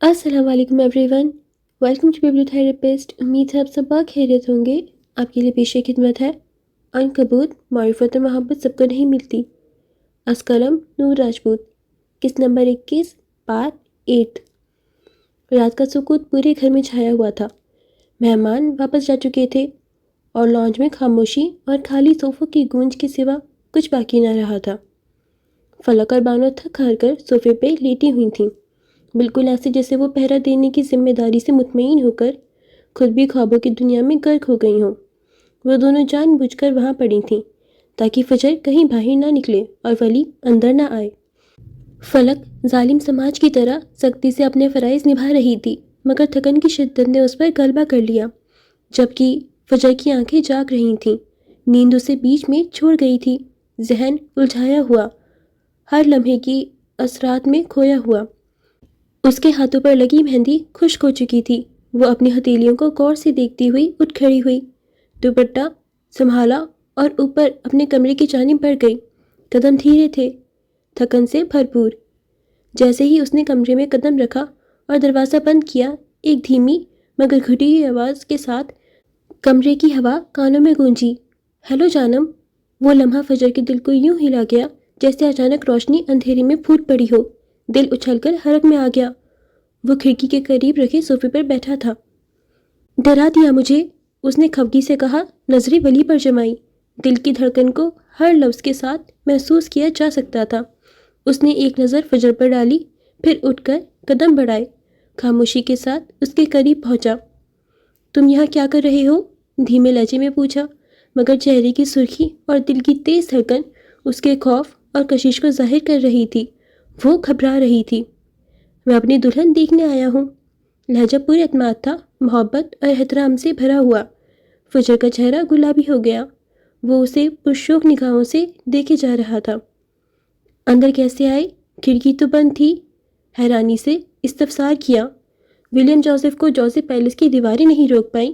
السلام علیکم everyone, welcome to بیبلو تھراپسٹ۔ امید ہے آپ سب خیریت ہوں گے۔ آپ کے لیے پیش خدمت ہے عنکبوت، معرفت و محبت سب کو نہیں ملتی۔ از قلم نور راجپوت، قسط نمبر 21، پارٹ 8۔ رات کا سکوت پورے گھر میں چھایا ہوا تھا۔ مہمان واپس جا چکے تھے اور لانج میں خاموشی اور خالی صوفوں کی گونج کے سوا کچھ باقی نہ رہا تھا۔ فلک اور بانو تھک ہار کر صوفے پہ لیٹی ہوئی تھیں، بالکل ایسے جیسے وہ پہرا دینے کی ذمہ داری سے مطمئن ہو کر خود بھی خوابوں کی دنیا میں غرق ہو گئی ہوں۔ وہ دونوں جان بوجھ کر وہاں پڑی تھیں تاکہ فجر کہیں باہر نہ نکلے اور ولی اندر نہ آئے۔ فلک ظالم سماج کی طرح سختی سے اپنے فرائض نبھا رہی تھی، مگر تھکن کی شدت نے اس پر غلبہ کر لیا۔ جبکہ فجر کی آنکھیں جاگ رہی تھیں، نیند اسے بیچ میں چھوڑ گئی تھی، ذہن الجھایا ہوا، ہر لمحے کی اثرات میں کھویا ہوا۔ اس کے ہاتھوں پر لگی مہندی خشک ہو چکی تھی۔ وہ اپنی ہتھیلیوں کو غور سے دیکھتی ہوئی اٹھ کھڑی ہوئی، دوپٹہ سنبھالا اور اوپر اپنے کمرے کی جانب بڑھ گئی۔ قدم دھیرے تھے، تھکن سے بھرپور۔ جیسے ہی اس نے کمرے میں قدم رکھا اور دروازہ بند کیا، ایک دھیمی مگر گھٹی ہوئی آواز کے ساتھ کمرے کی ہوا کانوں میں گونجی، ہیلو جانم۔ وہ لمحہ فجر کے دل کو یوں ہلا گیا جیسے اچانک روشنی اندھیرے میں پھوٹ پڑی ہو۔ دل اچھل کر حرک میں آ گیا۔ وہ کھڑکی کے قریب رکھے صوفے پر بیٹھا تھا۔ ڈرا دیا مجھے، اس نے خفگی سے کہا، نظریں ولی پر جمائی۔ دل کی دھڑکن کو ہر لفظ کے ساتھ محسوس کیا جا سکتا تھا۔ اس نے ایک نظر فجر پر ڈالی، پھر اٹھ کر قدم بڑھائے، خاموشی کے ساتھ اس کے قریب پہنچا۔ تم یہاں کیا کر رہے ہو؟ دھیمے لہجے میں پوچھا، مگر چہرے کی سرخی اور دل کی تیز دھڑکن اس کے خوف اور کشش کو ظاہر کر رہی تھی۔ وہ گھبرا رہی تھی۔ میں اپنی دلہن دیکھنے آیا ہوں۔ لہجہ پورے اعتماد تھا، محبت اور احترام سے بھرا ہوا۔ فجر کا چہرہ گلابی ہو گیا، وہ اسے پرشوق نگاہوں سے دیکھے جا رہا تھا۔ اندر کیسے آئے؟ کھڑکی تو بند تھی، حیرانی سے استفسار کیا۔ ولیم جوزف کو جوزف پیلس کی دیواریں نہیں روک پائیں،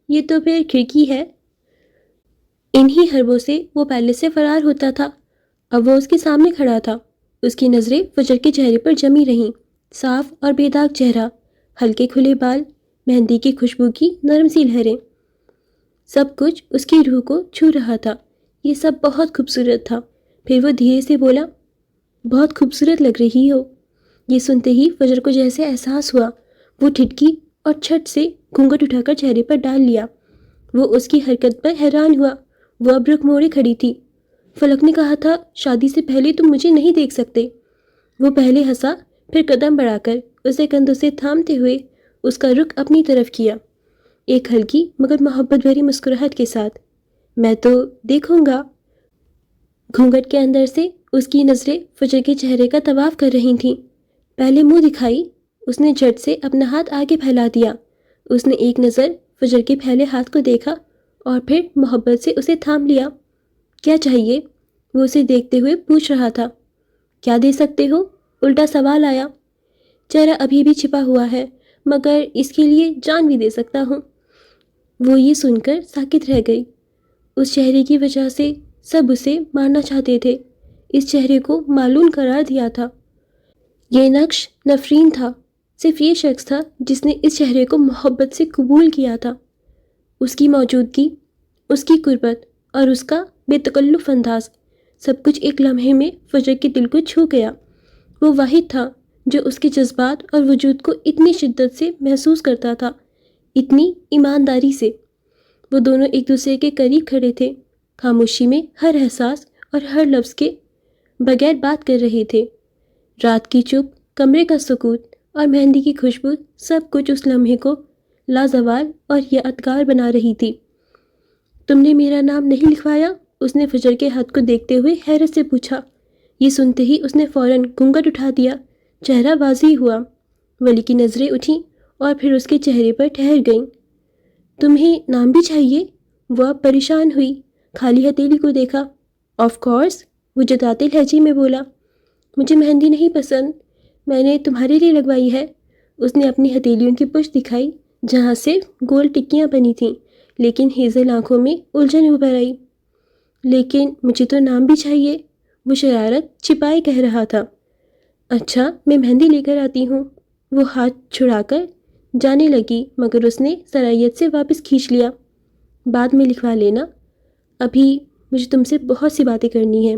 یہ تو پھر کھڑکی ہے۔ انہی حربوں سے وہ پیلس سے فرار ہوتا تھا۔ اب وہ اس کے سامنے کھڑا تھا۔ اس کی نظریں فجر کے چہرے پر جمی رہیں، صاف اور بے داغ چہرہ، ہلکے کھلے بال، مہندی کی خوشبو کی نرم سی لہریں، سب کچھ اس کی روح کو چھو رہا تھا۔ یہ سب بہت خوبصورت تھا۔ پھر وہ دھیرے سے بولا، بہت خوبصورت لگ رہی ہو۔ یہ سنتے ہی فجر کو جیسے احساس ہوا، وہ ٹھٹکی اور چھٹ سے گھونگھٹ اٹھا کر چہرے پر ڈال لیا۔ وہ اس کی حرکت پر حیران ہوا۔ وہ اب رخ موڑے کھڑی تھی۔ فلک نے کہا تھا شادی سے پہلے تم مجھے نہیں دیکھ سکتے۔ وہ پہلے ہنسا، پھر قدم بڑھا کر اسے کندھوں سے تھامتے ہوئے اس کا رخ اپنی طرف کیا، ایک ہلکی مگر محبت بھری مسکراہٹ کے ساتھ۔ میں تو دیکھوں گا۔ گھونگھٹ کے اندر سے اس کی نظریں فجر کے چہرے کا طواف کر رہی تھیں۔ پہلے منہ دکھائی، اس نے جھٹ سے اپنا ہاتھ آگے پھیلا دیا۔ اس نے ایک نظر فجر کے پھیلے ہاتھ کو دیکھا اور پھر محبت سے اسے تھام لیا۔ کیا چاہیے؟ وہ اسے دیکھتے ہوئے پوچھ رہا تھا۔ کیا دے سکتے ہو؟ الٹا سوال آیا۔ چہرہ ابھی بھی چھپا ہوا ہے، مگر اس کے لیے جان بھی دے سکتا ہوں۔ وہ یہ سن کر ساکت رہ گئی۔ اس چہرے کی وجہ سے سب اسے مارنا چاہتے تھے۔ اس چہرے کو معلوم قرار دیا تھا۔ یہ نقش نفرین تھا۔ صرف یہ شخص تھا جس نے اس چہرے کو محبت سے قبول کیا تھا۔ اس کی موجودگی، اس کی قربت اور اس کا بے تکلف انداز، سب کچھ ایک لمحے میں فجر کے دل کو چھو گیا۔ وہ واحد تھا جو اس کے جذبات اور وجود کو اتنی شدت سے محسوس کرتا تھا، اتنی ایمانداری سے۔ وہ دونوں ایک دوسرے کے قریب کھڑے تھے، خاموشی میں ہر احساس اور ہر لفظ کے بغیر بات کر رہے تھے۔ رات کی چپ، کمرے کا سکوت اور مہندی کی خوشبو، سب کچھ اس لمحے کو لازوال اور یادگار بنا رہی تھی۔ تم نے میرا نام نہیں لکھوایا؟ اس نے فجر کے ہاتھ کو دیکھتے ہوئے حیرت سے پوچھا۔ یہ سنتے ہی اس نے فوراً گھونگھٹ اٹھا دیا، چہرہ واضح ہوا۔ ولی کی نظریں اٹھیں اور پھر اس کے چہرے پر ٹھہر گئیں۔ تمہیں نام بھی چاہیے؟ وہ اب پریشان ہوئی، خالی ہتھیلی کو دیکھا۔ آف کورس، وہ جتاتے لہجے میں بولا، مجھے مہندی نہیں پسند، میں نے تمہارے لیے لگوائی ہے۔ اس نے اپنی ہتھیلیوں کی پشت دکھائی جہاں سے گول ٹکیاں بنی تھیں، لیکن ہیزل آنکھوں میں الجھن ابھر آئی۔ لیکن مجھے تو نام بھی چاہیے، وہ شرارت چھپائے کہہ رہا تھا۔ اچھا، میں مہندی لے کر آتی ہوں۔ وہ ہاتھ چھڑا کر جانے لگی مگر اس نے صلاحیت سے واپس کھینچ لیا۔ بعد میں لکھوا لینا، ابھی مجھے تم سے بہت سی باتیں کرنی ہیں۔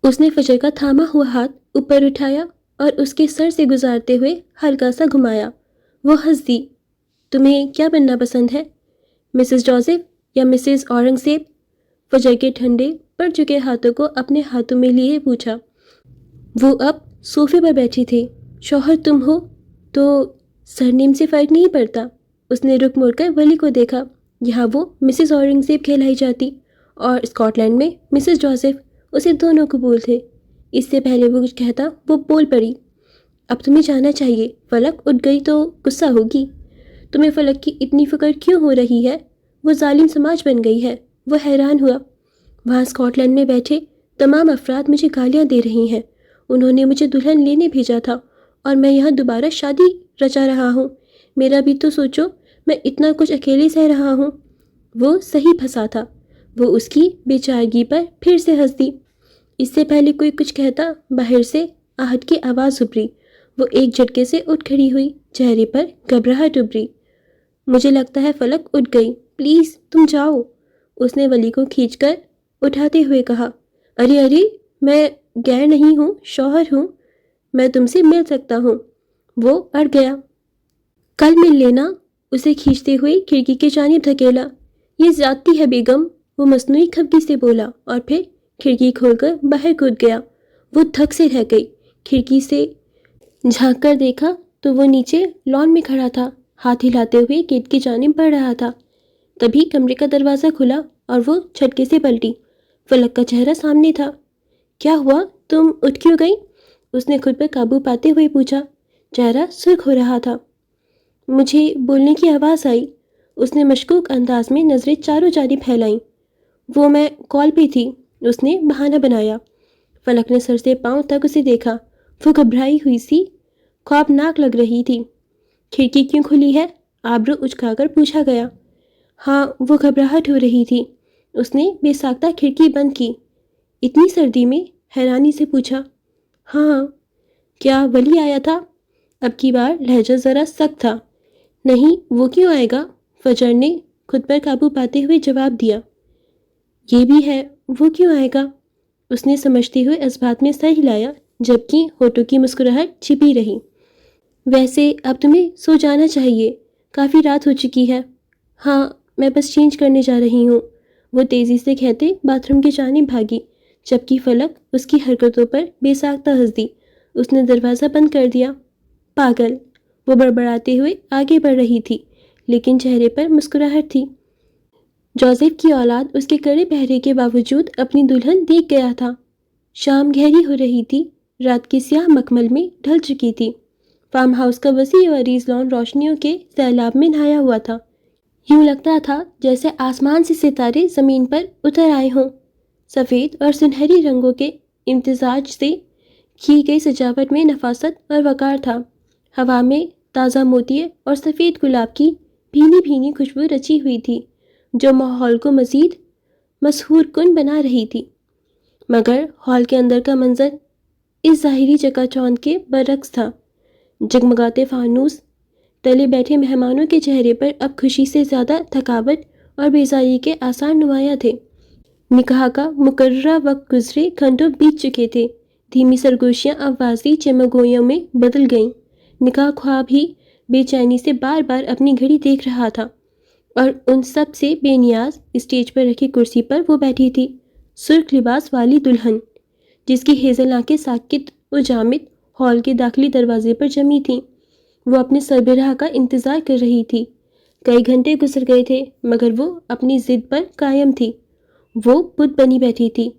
اس نے فجر کا تھاما ہوا ہاتھ اوپر اٹھایا اور اس کے سر سے گزارتے ہوئے ہلکا سا گھمایا۔ وہ ہنس دی۔ تمہیں کیا بننا پسند ہے، مسز جوزف یا مسز اورنگزیب؟ فجر کے ٹھنڈے پڑ چکے ہاتھوں کو اپنے ہاتھوں میں لیے پوچھا۔ وہ اب صوفے پر بیٹھی تھی۔ شوہر تم ہو تو سرنیم سے فرق نہیں پڑتا۔ اس نے رخ موڑ کر ولی کو دیکھا۔ یہاں وہ مسز اورنگزیب کہلائی جاتی اور اسکاٹ لینڈ میں مسز جوزف، اسے دونوں قبول تھے۔ اس سے پہلے وہ کچھ کہتا وہ بول پڑی۔ اب تمہیں جانا چاہیے، فلک اٹھ گئی تو غصہ ہوگی۔ تمہیں فلک کی اتنی فکر کیوں ہو رہی ہے؟ وہ ظالم سماج بن گئی ہے۔ وہ حیران ہوا۔ وہاں اسکاٹ لینڈ میں بیٹھے تمام افراد مجھے گالیاں دے رہی ہیں۔ انہوں نے مجھے دلہن لینے بھیجا تھا اور میں یہاں دوبارہ شادی رچا رہا ہوں۔ میرا بھی تو سوچو، میں اتنا کچھ اکیلے سہ رہا ہوں۔ وہ صحیح پھنسا تھا۔ وہ اس کی بے چارگی پر پھر سے ہنس دی۔ اس سے پہلے کوئی کچھ کہتا باہر سے آہٹ کی آواز ابھری۔ وہ ایک جھٹکے سے اٹھ کھڑی ہوئی، چہرے پر گھبراہٹ ابھری۔ مجھے لگتا ہے فلک اٹھ گئی، پلیز تم جاؤ، اس نے ولی کو کھینچ کر اٹھاتے ہوئے کہا۔ ارے ارے، میں غیر نہیں ہوں، شوہر ہوں، میں تم سے مل سکتا ہوں۔ وہ اڑ گیا۔ کل مل لینا، اسے کھینچتے ہوئے کھڑکی کی جانب دھکیلا۔ یہ زیادتی ہے بیگم، وہ مصنوعی خفگی سے بولا اور پھر کھڑکی کھول کر باہر کود گیا۔ وہ دھک سے رہ گئی۔ کھڑکی سے جھانک کر دیکھا تو وہ نیچے لان میں کھڑا تھا، ہاتھ ہلاتے ہوئے گیٹ کی جانب بڑھ رہا تھا۔ تبھی کمرے کا دروازہ کھلا اور وہ جھٹکے سے پلٹی۔ فلک کا چہرہ سامنے تھا۔ کیا ہوا، تم اٹھ کیوں گئی؟ اس نے خود پر قابو پاتے ہوئے پوچھا۔ چہرہ سرخ ہو رہا تھا۔ مجھے بولنے کی آواز آئی۔ اس نے مشکوک انداز میں نظریں چاروں جانب پھیلائیں۔ وہ میں کال پہ تھی، اس نے بہانہ بنایا۔ فلک نے سر سے پاؤں تک اسے دیکھا۔ وہ گھبرائی ہوئی سی خوابناک لگ رہی تھی۔ کھڑکی کیوں کھلی ہے؟ آبرو اچکا کر پوچھا گیا۔ ہاں، وہ گھبراہٹ ہو رہی تھی۔ اس نے بے ساختہ کھڑکی بند کی۔ اتنی سردی میں؟ حیرانی سے پوچھا۔ ہاں۔ کیا ولی آیا تھا؟ اب کی بار لہجہ ذرا سخت تھا۔ نہیں، وہ کیوں آئے گا؟ فجر نے خود پر قابو پاتے ہوئے جواب دیا۔ یہ بھی ہے، وہ کیوں آئے گا؟ اس نے سمجھتے ہوئے اثبات میں سر ہلایا جبکہ ہونٹوں کی مسکراہٹ چھپی رہی۔ ویسے اب تمہیں سو جانا چاہیے، کافی رات ہو چکی ہے۔ ہاں، میں بس چینج کرنے جا رہی ہوں، وہ تیزی سے کہتے باتھ روم کی جانب بھاگی جبکہ فلک اس کی حرکتوں پر بے ساختہ ہنس دی۔ اس نے دروازہ بند کر دیا۔ پاگل، وہ بڑبڑاتے ہوئے آگے بڑھ رہی تھی لیکن چہرے پر مسکراہٹ تھی۔ جوزف کی اولاد اس کے کڑے پہرے کے باوجود اپنی دلہن دیکھ گیا تھا۔ شام گہری ہو رہی تھی، رات کے سیاہ مخمل میں ڈھل چکی تھی۔ فارم ہاؤس کا وسیع و عریض لان روشنیوں کے سیلاب میں نہایا ہوا تھا۔ یوں لگتا تھا جیسے آسمان سے ستارے زمین پر اتر آئے ہوں۔ سفید اور سنہری رنگوں کے امتزاج سے کی گئی سجاوٹ میں نفاست اور وقار تھا۔ ہوا میں تازہ موتیے اور سفید گلاب کی بھینی بھینی خوشبو رچی ہوئی تھی جو ماحول کو مزید مسحور کن بنا رہی تھی۔ مگر ہال کے اندر کا منظر اس ظاہری چکا چوندھ کے برعکس تھا۔ جگمگاتے فانوس تلے بیٹھے مہمانوں کے چہرے پر اب خوشی سے زیادہ تھکاوٹ اور بیزاری کے آثار نمایاں تھے۔ نکاح کا مقررہ وقت گزرے گھنٹوں بیت چکے تھے۔ دھیمی سرگوشیاں اب واضح چمگویوں میں بدل گئیں۔ نکاح خواب ہی بے چینی سے بار بار اپنی گھڑی دیکھ رہا تھا اور ان سب سے بے نیاز اسٹیج پر رکھی کرسی پر وہ بیٹھی تھی، سرخ لباس والی دلہن جس کی ہیزل آنکھیں ساکت و جامد ہال کے داخلی دروازے پر جمی تھیں۔ وہ اپنے سربراہ کا انتظار کر رہی تھی۔ کئی گھنٹے گزر گئے تھے مگر وہ اپنی ضد پر قائم تھی۔ وہ بت بنی بیٹھی تھی،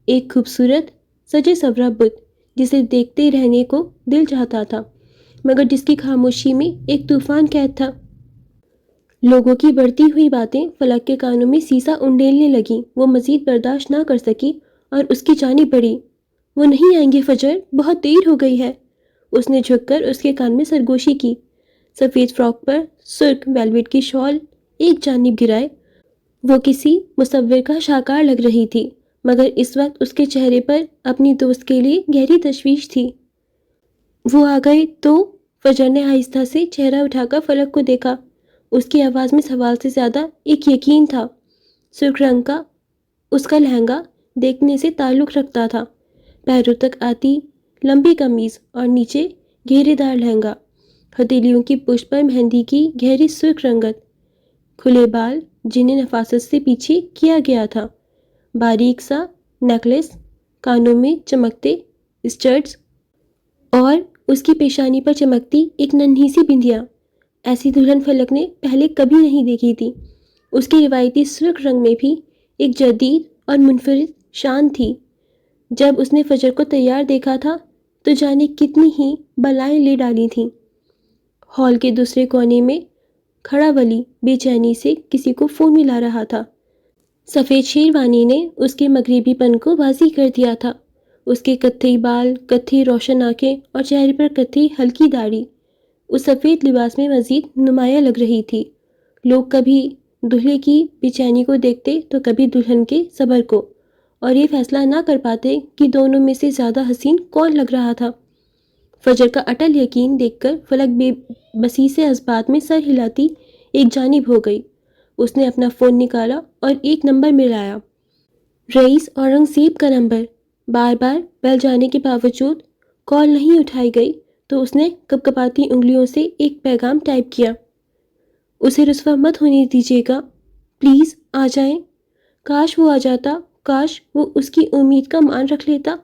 ایک خوبصورت سجے سورا بت جسے دیکھتے رہنے کو دل چاہتا تھا مگر جس کی خاموشی میں ایک طوفان قید تھا۔ لوگوں کی بڑھتی ہوئی باتیں فلک کے کانوں میں سیسا انڈیلنے لگیں۔ وہ مزید برداشت نہ کر سکی اور اس کی جانب بڑھی۔ وہ نہیں آئیں گے فجر، بہت دیر ہو گئی ہے۔ اس نے جھک کر اس کے کان میں سرگوشی کی۔ سفید فراک پر سرخ ویلویٹ کی شال ایک جانب گرائے وہ کسی مصور کا شاہکار لگ رہی تھی مگر اس وقت اس کے چہرے پر اپنی دوست کے لیے گہری تشویش تھی۔ وہ آ گئے تو؟ فجر نے آہستہ سے چہرہ اٹھا کر فلک کو دیکھا. اس کی آواز میں سوال سے زیادہ ایک یقین تھا. سرخ رنگ کا اس کا لہنگا دیکھنے سے تعلق رکھتا تھا. پیروں تک آتی لمبی قمیض اور نیچے گھیرے دار لہنگا. ہتھیلیوں کی پشت پر مہندی کی گہری سرخ رنگت. کھلے بال جنہیں نفاست سے پیچھے کیا گیا تھا. باریک سا نیکلس، کانوں میں چمکتے اسٹڈز اور اس کی پیشانی پر چمکتی ایک ننھی سی بندیا. ایسی دلہن فلک نے پہلے کبھی نہیں دیکھی تھی. اس کی روایتی سرخ رنگ میں بھی ایک جدید اور منفرد شان تھی. جب اس نے فجر کو تیار دیکھا تھا تو جانے کتنی ہی بلائیں لے ڈالی تھیں. ہال کے دوسرے کونے میں کھڑا ولی بے چینی سے کسی کو فون ملا رہا تھا. سفید شیروانی نے اس کے مغربی پن کو واضح کر دیا تھا. اس کے کتھئی بال، کتھئی روشن آنکھیں اور چہرے پر کتھئی ہلکی داڑھی اس سفید لباس میں مزید نمایاں لگ رہی تھی. لوگ کبھی دلہے کی بے چینی کو دیکھتے تو کبھی دلہن کے صبر کو، اور یہ فیصلہ نہ کر پاتے کہ دونوں میں سے زیادہ حسین کون لگ رہا تھا. فجر کا اٹل یقین دیکھ کر فلک بے بسی سے اسبات میں سر ہلاتی ایک جانب ہو گئی. اس نے اپنا فون نکالا اور ایک نمبر ملایا. رئیس اورنگزیب کا نمبر. بار بار بیل جانے کے باوجود کال نہیں اٹھائی گئی تو اس نے کپکپاتی انگلیوں سے ایک پیغام ٹائپ کیا. اسے رسوا مت ہونے دیجیے گا، پلیز آ جائیں. کاش وہ آ جاتا، کاش وہ اس کی امید کا مان رکھ لیتا.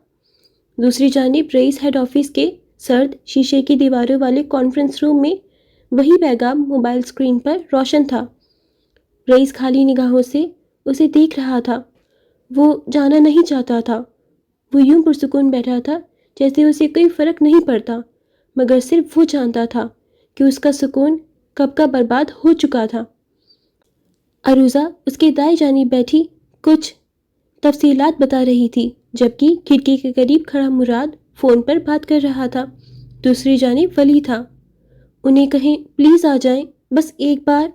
دوسری جانب رئیس ہیڈ آفس کے سرد شیشے کی دیواروں والے کانفرنس روم میں وہی پیغام موبائل اسکرین پر روشن تھا. رئیس خالی نگاہوں سے اسے دیکھ رہا تھا. وہ جانا نہیں چاہتا تھا. وہ یوں پرسکون بیٹھا تھا جیسے اسے کوئی فرق نہیں پڑتا، مگر صرف وہ جانتا تھا کہ اس کا سکون کب کا برباد ہو چکا تھا. عروضہ اس کے دائیں جانب بیٹھی کچھ تفصیلات بتا رہی تھی، جبکہ کھڑکی کے قریب کھڑا مراد فون پر بات کر رہا تھا. دوسری جانب ولی تھا. انہیں کہیں پلیز آ جائیں، بس ایک بار.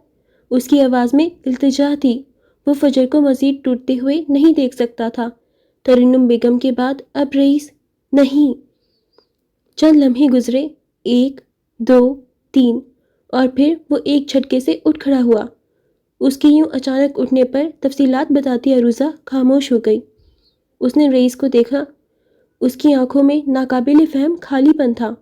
اس کی آواز میں التجا تھی. وہ فجر کو مزید ٹوٹتے ہوئے نہیں دیکھ سکتا تھا. ترنم بیگم کے بعد اب رئیس نہیں. چند لمحے گزرے، 1 2 3، اور پھر وہ ایک جھٹکے سے اٹھ کھڑا ہوا. اس کے یوں اچانک اٹھنے پر تفصیلات بتاتی عروضہ خاموش ہو گئی. اس نے رئیس کو دیکھا. اس کی آنکھوں میں ناقابل فہم خالی پن تھا.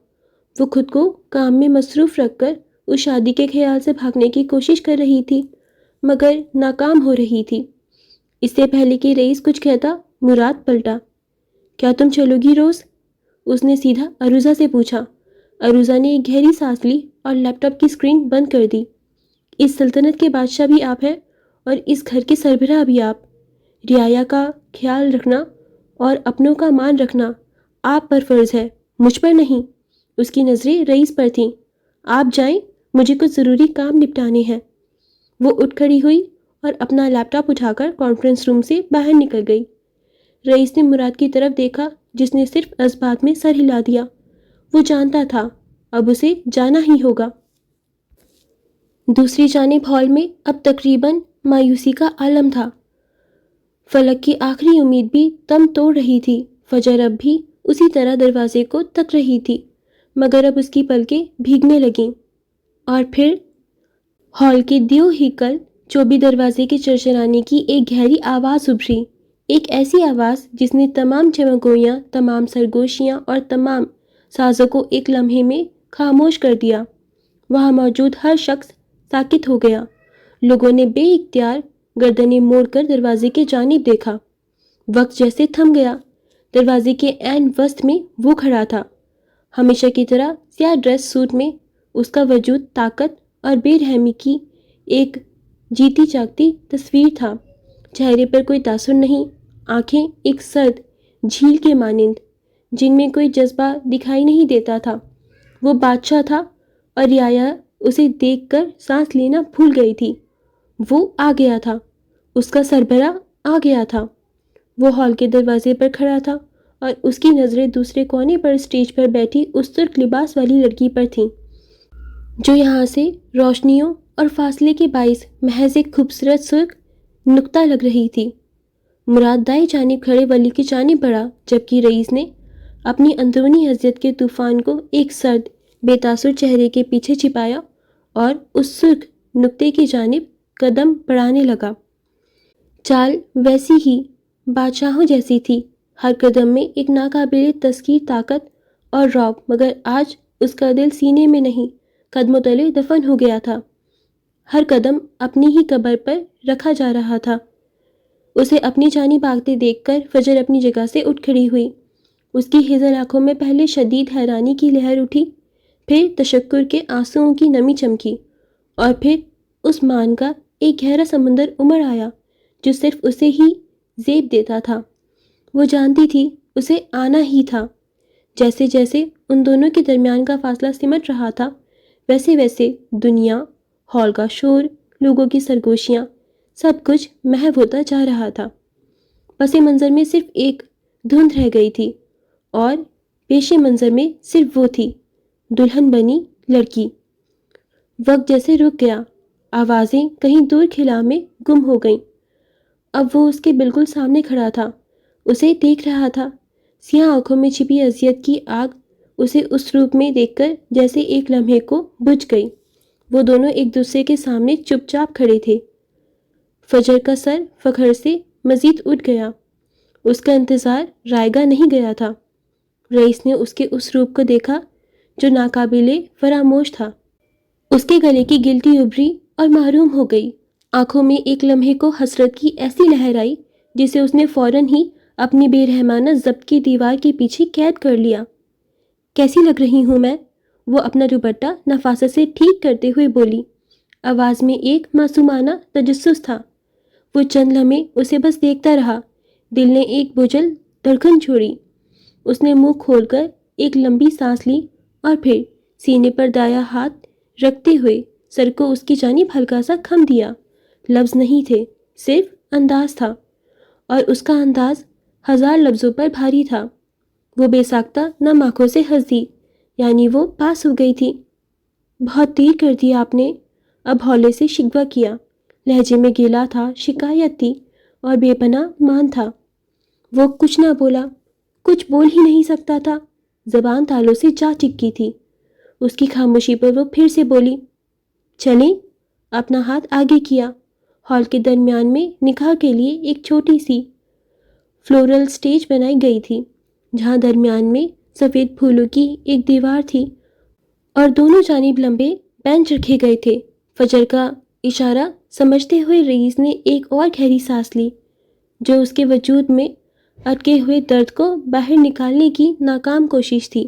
وہ خود کو کام میں مصروف رکھ کر اس شادی کے خیال سے بھاگنے کی کوشش کر رہی تھی، مگر ناکام ہو رہی تھی. اس سے پہلے کہ رئیس کچھ کہتا، مراد پلٹا. کیا تم چلو گی روز؟ اس نے سیدھا عروضہ سے پوچھا. عروضہ نے ایک گہری سانس لی اور لیپ ٹاپ کی اسکرین بند کر دی. اس سلطنت کے بادشاہ بھی آپ ہیں اور اس گھر کے سربراہ بھی آپ. رعایا کا خیال رکھنا اور اپنوں کا مان رکھنا آپ پر فرض ہے، مجھ پر نہیں. اس کی نظریں رئیس پر تھیں. آپ جائیں، مجھے کچھ ضروری کام نپٹانے ہیں. وہ اٹھ کھڑی ہوئی اور اپنا لیپ ٹاپ اٹھا کر کانفرنس روم سے باہر نکل گئی. رئیس نے مراد کی طرف دیکھا جس نے صرف اسبات میں سر ہلا دیا. وہ جانتا تھا اب اسے جانا ہی ہوگا. دوسری جانب ہال میں اب تقریباً مایوسی کا عالم تھا. فلک کی آخری امید بھی دم توڑ رہی تھی. فجر اب بھی اسی طرح دروازے کو تک رہی تھی، مگر اب اس کی پلکیں بھیگنے لگیں. اور پھر ہال کے دیو ہی کل چوبی دروازے کے چرچرانے کی ایک گہری آواز ابھری. ایک ایسی آواز جس نے تمام چمگویاں، تمام سرگوشیاں اور تمام سازوں کو ایک لمحے میں خاموش کر دیا. وہاں موجود ہر شخص ساکت ہو گیا. لوگوں نے بے اختیار گردنیں موڑ کر دروازے کی جانب دیکھا. وقت جیسے تھم گیا. دروازے کے عین وسط میں وہ کھڑا تھا. ہمیشہ کی طرح سیاہ ڈریس سوٹ میں. اس کا وجود طاقت اور بے رحمی کی ایک جیتی جاگتی تصویر تھا. چہرے پر کوئی تاثر نہیں، آنکھیں ایک سرد جھیل کے مانند جن میں کوئی جذبہ دکھائی نہیں دیتا تھا. وہ بادشاہ تھا اور رعایا اسے دیکھ کر سانس لینا بھول گئی تھی. وہ آ گیا تھا، اس کا سربراہ آ گیا تھا. وہ ہال کے دروازے پر کھڑا تھا اور اس کی نظریں دوسرے کونے پر اسٹیج پر بیٹھی اس ترک لباس والی لڑکی پر تھیں، جو یہاں سے روشنیوں اور فاصلے کے باعث محض ایک خوبصورت سرخ نقطہ لگ رہی تھی. مراد دائیں جانب کھڑے ولی کی جانب بڑھا، جبکہ رئیس نے اپنی اندرونی حیثیت کے طوفان کو ایک سرد بے تاثر چہرے کے پیچھے چھپایا اور اس سرخ نقطے کی جانب قدم بڑھانے لگا۔ چال ویسی ہی بادشاہوں جیسی تھی، ہر قدم میں ایک ناقابل تذکیر طاقت اور رعب، مگر آج اس کا دل سینے میں نہیں، قدموں تلے دفن ہو گیا تھا۔ ہر قدم اپنی ہی قبر پر رکھا جا رہا تھا۔ اسے اپنی جانب بھاگتے دیکھ کر فجر اپنی جگہ سے اٹھ کھڑی ہوئی۔ اس کی ہزل آنکھوں میں پہلے شدید حیرانی کی لہر اٹھی، پھر تشکر کے آنسوؤں کی نمی چمکی، اور پھر اس مان کا ایک گہرا سمندر امڑ آیا جو صرف اسے ہی زیب دیتا تھا۔ وہ جانتی تھی اسے آنا ہی تھا۔ جیسے جیسے ان دونوں کے درمیان کا فاصلہ سمٹ رہا تھا، ویسے ویسے دنیا، ہال کا شور، لوگوں کی سرگوشیاں، سب کچھ محو ہوتا جا رہا تھا۔ پس منظر میں صرف ایک دھند رہ گئی تھی، اور پیش منظر میں صرف وہ تھی، دلہن بنی لڑکی۔ وقت جیسے رک گیا، آوازیں کہیں دور خلا میں گم ہو گئیں۔ اب وہ اس کے بالکل سامنے کھڑا تھا، اسے دیکھ رہا تھا۔ سیاہ آنکھوں میں چھپی اذیت کی آگ اسے اس روپ میں دیکھ کر جیسے ایک لمحے کو بجھ گئی۔ وہ دونوں ایک دوسرے کے سامنے چپ چاپ کھڑے تھے۔ فجر کا سر فخر سے مزید اٹھ گیا۔ اس کا انتظار رائے گاہ نہیں گیا تھا۔ رئیس نے اس کے اس روپ کو دیکھا جو ناقابل فراموش تھا۔ اس کے گلے کی گلٹی ابھری اور محروم ہو گئی۔ آنکھوں میں ایک لمحے کو حسرت کی ایسی لہر آئی جسے اس نے فوراً ہی اپنی بے رحمانہ ضبط کی دیوار کے پیچھے قید کر لیا۔ کیسی لگ رہی ہوں میں؟ وہ اپنا دوپٹہ نفاست سے ٹھیک کرتے ہوئے بولی۔ آواز میں ایک معصومانہ تجسس تھا۔ وہ چند لمحے اسے بس دیکھتا رہا، دل نے ایک بجھل دھڑکن چھوڑی۔ اس نے منہ کھول کر ایک لمبی سانس لی اور پھر سینے پر دایاں ہاتھ رکھتے ہوئے سر کو اس کی جانب ہلکا سا خم دیا۔ لفظ نہیں تھے، صرف انداز تھا، اور اس کا انداز ہزار لفظوں پر بھاری تھا۔ وہ بے ساختہ نم آنکھوں سے ہنس دی، یعنی وہ پاس ہو گئی تھی۔ بہت دیر کر دی آپ نے، اب ہولے سے شکوہ کیا۔ لہجے میں گیلا تھا، شکایت تھی، اور بے پناہ مان تھا۔ وہ کچھ نہ بولا، کچھ بول ہی نہیں سکتا تھا، زبان تالوں سے جا چکی تھی۔ اس کی خاموشی پر وہ پھر سے بولی، چلیں؟ اپنا ہاتھ آگے کیا۔ ہال کے درمیان میں نکاح کے لیے ایک چھوٹی سی فلورل سٹیج بنائی گئی تھی، جہاں درمیان میں سفید پھولوں کی ایک دیوار تھی اور دونوں جانب لمبے بینچ رکھے گئے تھے۔ فجر کا اشارہ سمجھتے ہوئے رئیس نے ایک اور گہری سانس لی، جو اس کے وجود میں اٹکے ہوئے درد کو باہر نکالنے کی ناکام کوشش تھی۔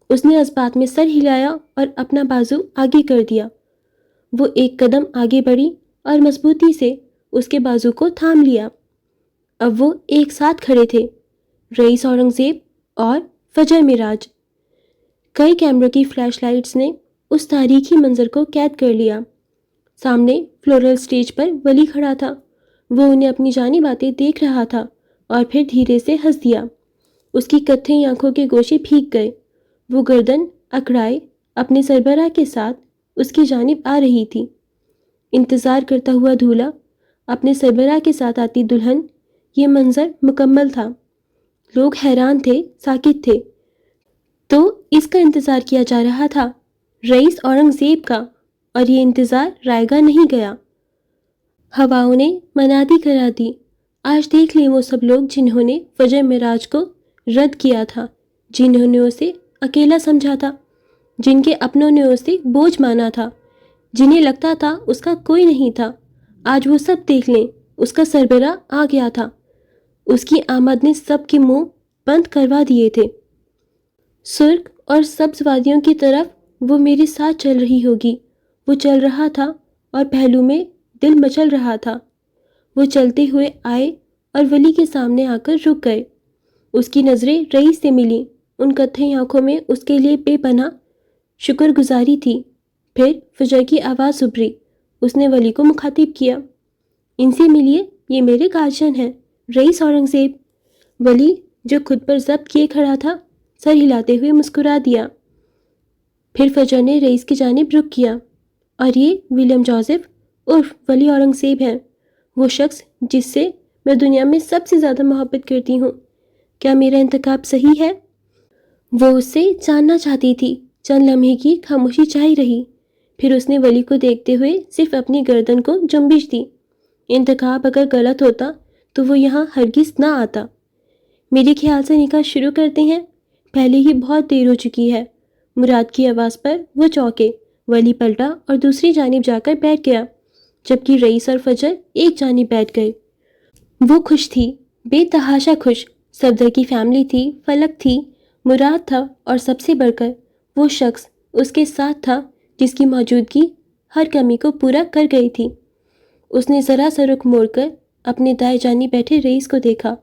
اس نے اس بات میں سر ہلایا اور اپنا بازو آگے کر دیا۔ وہ ایک قدم آگے بڑھی اور مضبوطی سے اس کے بازو کو تھام لیا۔ اب وہ ایک ساتھ کھڑے تھے، رئیس اورنگزیب اور فجر معراج۔ کئی کیمروں کی فلیش لائٹس نے اس تاریخی منظر کو قید کر لیا۔ سامنے فلورل سٹیج پر ولی کھڑا تھا۔ وہ انہیں اپنی جانب آتے دیکھ رہا تھا اور پھر دھیرے سے ہنس دیا۔ اس کی کتھئی آنکھوں کے گوشے بھیگ گئے۔ وہ گردن اکڑائے اپنے سربراہ کے ساتھ اس کی جانب آ رہی تھی۔ انتظار کرتا ہوا دولہا اپنے سربراہ کے ساتھ آتی دلہن، یہ منظر مکمل تھا۔ لوگ حیران تھے، ساکت تھے۔ تو اس کا انتظار کیا جا رہا تھا، رئیس اورنگزیب کا، اور یہ انتظار رائے گاہ نہیں گیا۔ ہواؤں نے منادی کرا دی، آج دیکھ لیں وہ سب لوگ جنہوں نے فجر معراج کو رد کیا تھا، جنہوں نے اسے اکیلا سمجھا تھا، جن کے اپنوں نے اسے بوجھ مانا تھا، جنہیں لگتا تھا اس کا کوئی نہیں تھا۔ آج وہ سب دیکھ لیں، اس کا سربراہ آ گیا تھا۔ اس کی آمد نے سب کے منہ بند کروا دیے تھے۔ سرخ اور سبز وادیوں کی طرف وہ میرے ساتھ چل رہی ہوگی۔ وہ چل رہا تھا اور پہلو میں دل مچل رہا تھا۔ وہ چلتے ہوئے آئے اور ولی کے سامنے آ کر رک گئے۔ اس کی نظریں رئیس سے ملیں، ان کتھئی آنکھوں میں اس کے لیے بے پناہ شکر گزاری تھی۔ پھر فجر کی آواز ابھری، اس نے ولی کو مخاطب کیا، ان سے ملیے، یہ میرے گارجین ہیں، رئیس اورنگزیب۔ ولی جو خود پر ضبط کیے کھڑا تھا، سر ہلاتے ہوئے مسکرا دیا۔ پھر فجر نے رئیس کی جانب رخ کیا، اور یہ ولیم جوزف عرف ولی اورنگزیب ہیں، وہ شخص جس سے میں دنیا میں سب سے زیادہ محبت کرتی ہوں۔ کیا میرا انتخاب صحیح ہے؟ وہ اس سے جاننا چاہتی تھی، چند لمحے کی خاموشی چھائی رہی، پھر اس نے ولی کو دیکھتے ہوئے صرف اپنی گردن کو جنبش دی۔ انتخاب اگر غلط ہوتا تو وہ یہاں ہرگز نہ آتا۔ میرے خیال سے نکاح شروع کرتے ہیں، پہلے ہی بہت دیر ہو چکی ہے۔ مراد کی آواز پر وہ چونکے، ولی پلٹا اور دوسری جانب جا کر بیٹھ گیا، جبکہ رئیس اور فجر ایک جانب بیٹھ گئے۔ وہ خوش تھی، بے تحاشا خوش۔ صفدر کی فیملی تھی، فلک تھی، مراد تھا، اور سب سے بڑھ کر وہ شخص اس کے ساتھ تھا جس کی موجودگی ہر کمی کو پورا کر گئی تھی۔ اس نے ذرا سا رخ موڑ کر اپنے دائیں جانب بیٹھے رئیس کو دیکھا۔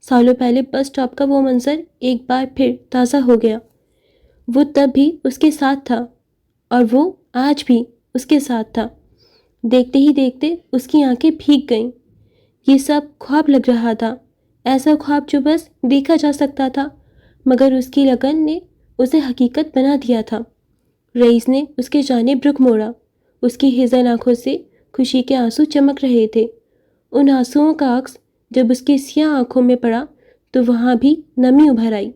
سالوں پہلے بس اسٹاپ کا وہ منظر ایک بار پھر تازہ ہو گیا۔ وہ تب بھی اس کے ساتھ تھا اور وہ آج بھی اس کے ساتھ تھا۔ دیکھتے ہی دیکھتے اس کی آنکھیں بھیگ گئیں۔ یہ سب خواب لگ رہا تھا، ایسا خواب جو بس دیکھا جا سکتا تھا، مگر اس کی لگن نے اسے حقیقت بنا دیا تھا۔ رئیس نے اس کے جانب رخ موڑا۔ اس کی ہزن آنکھوں سے خوشی کے آنسو چمک رہے تھے۔ ان آنسوؤں کا عکس جب اس کی سیاہ آنکھوں میں پڑا تو وہاں بھی نمی ابھر آئی۔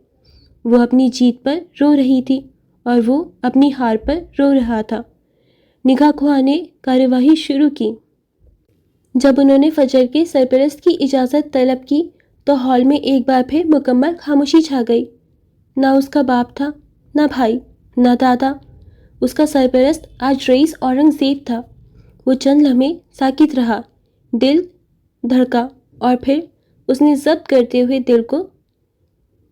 وہ اپنی جیت پر رو رہی تھی اور وہ اپنی ہار پر رو رہا تھا۔ نگاہ خواہ نے کارروائی شروع کی۔ جب انہوں نے فجر کے سرپرست کی اجازت طلب کی تو ہال میں ایک بار پھر مکمل خاموشی چھا گئی۔ نہ اس کا باپ تھا، نہ بھائی، نہ دادا۔ اس کا سرپرست آج رئیس اورنگ زیب تھا۔ وہ چند لمحے ساکت رہا، دل دھڑکا، اور پھر اس نے ضبط کرتے ہوئے دل کو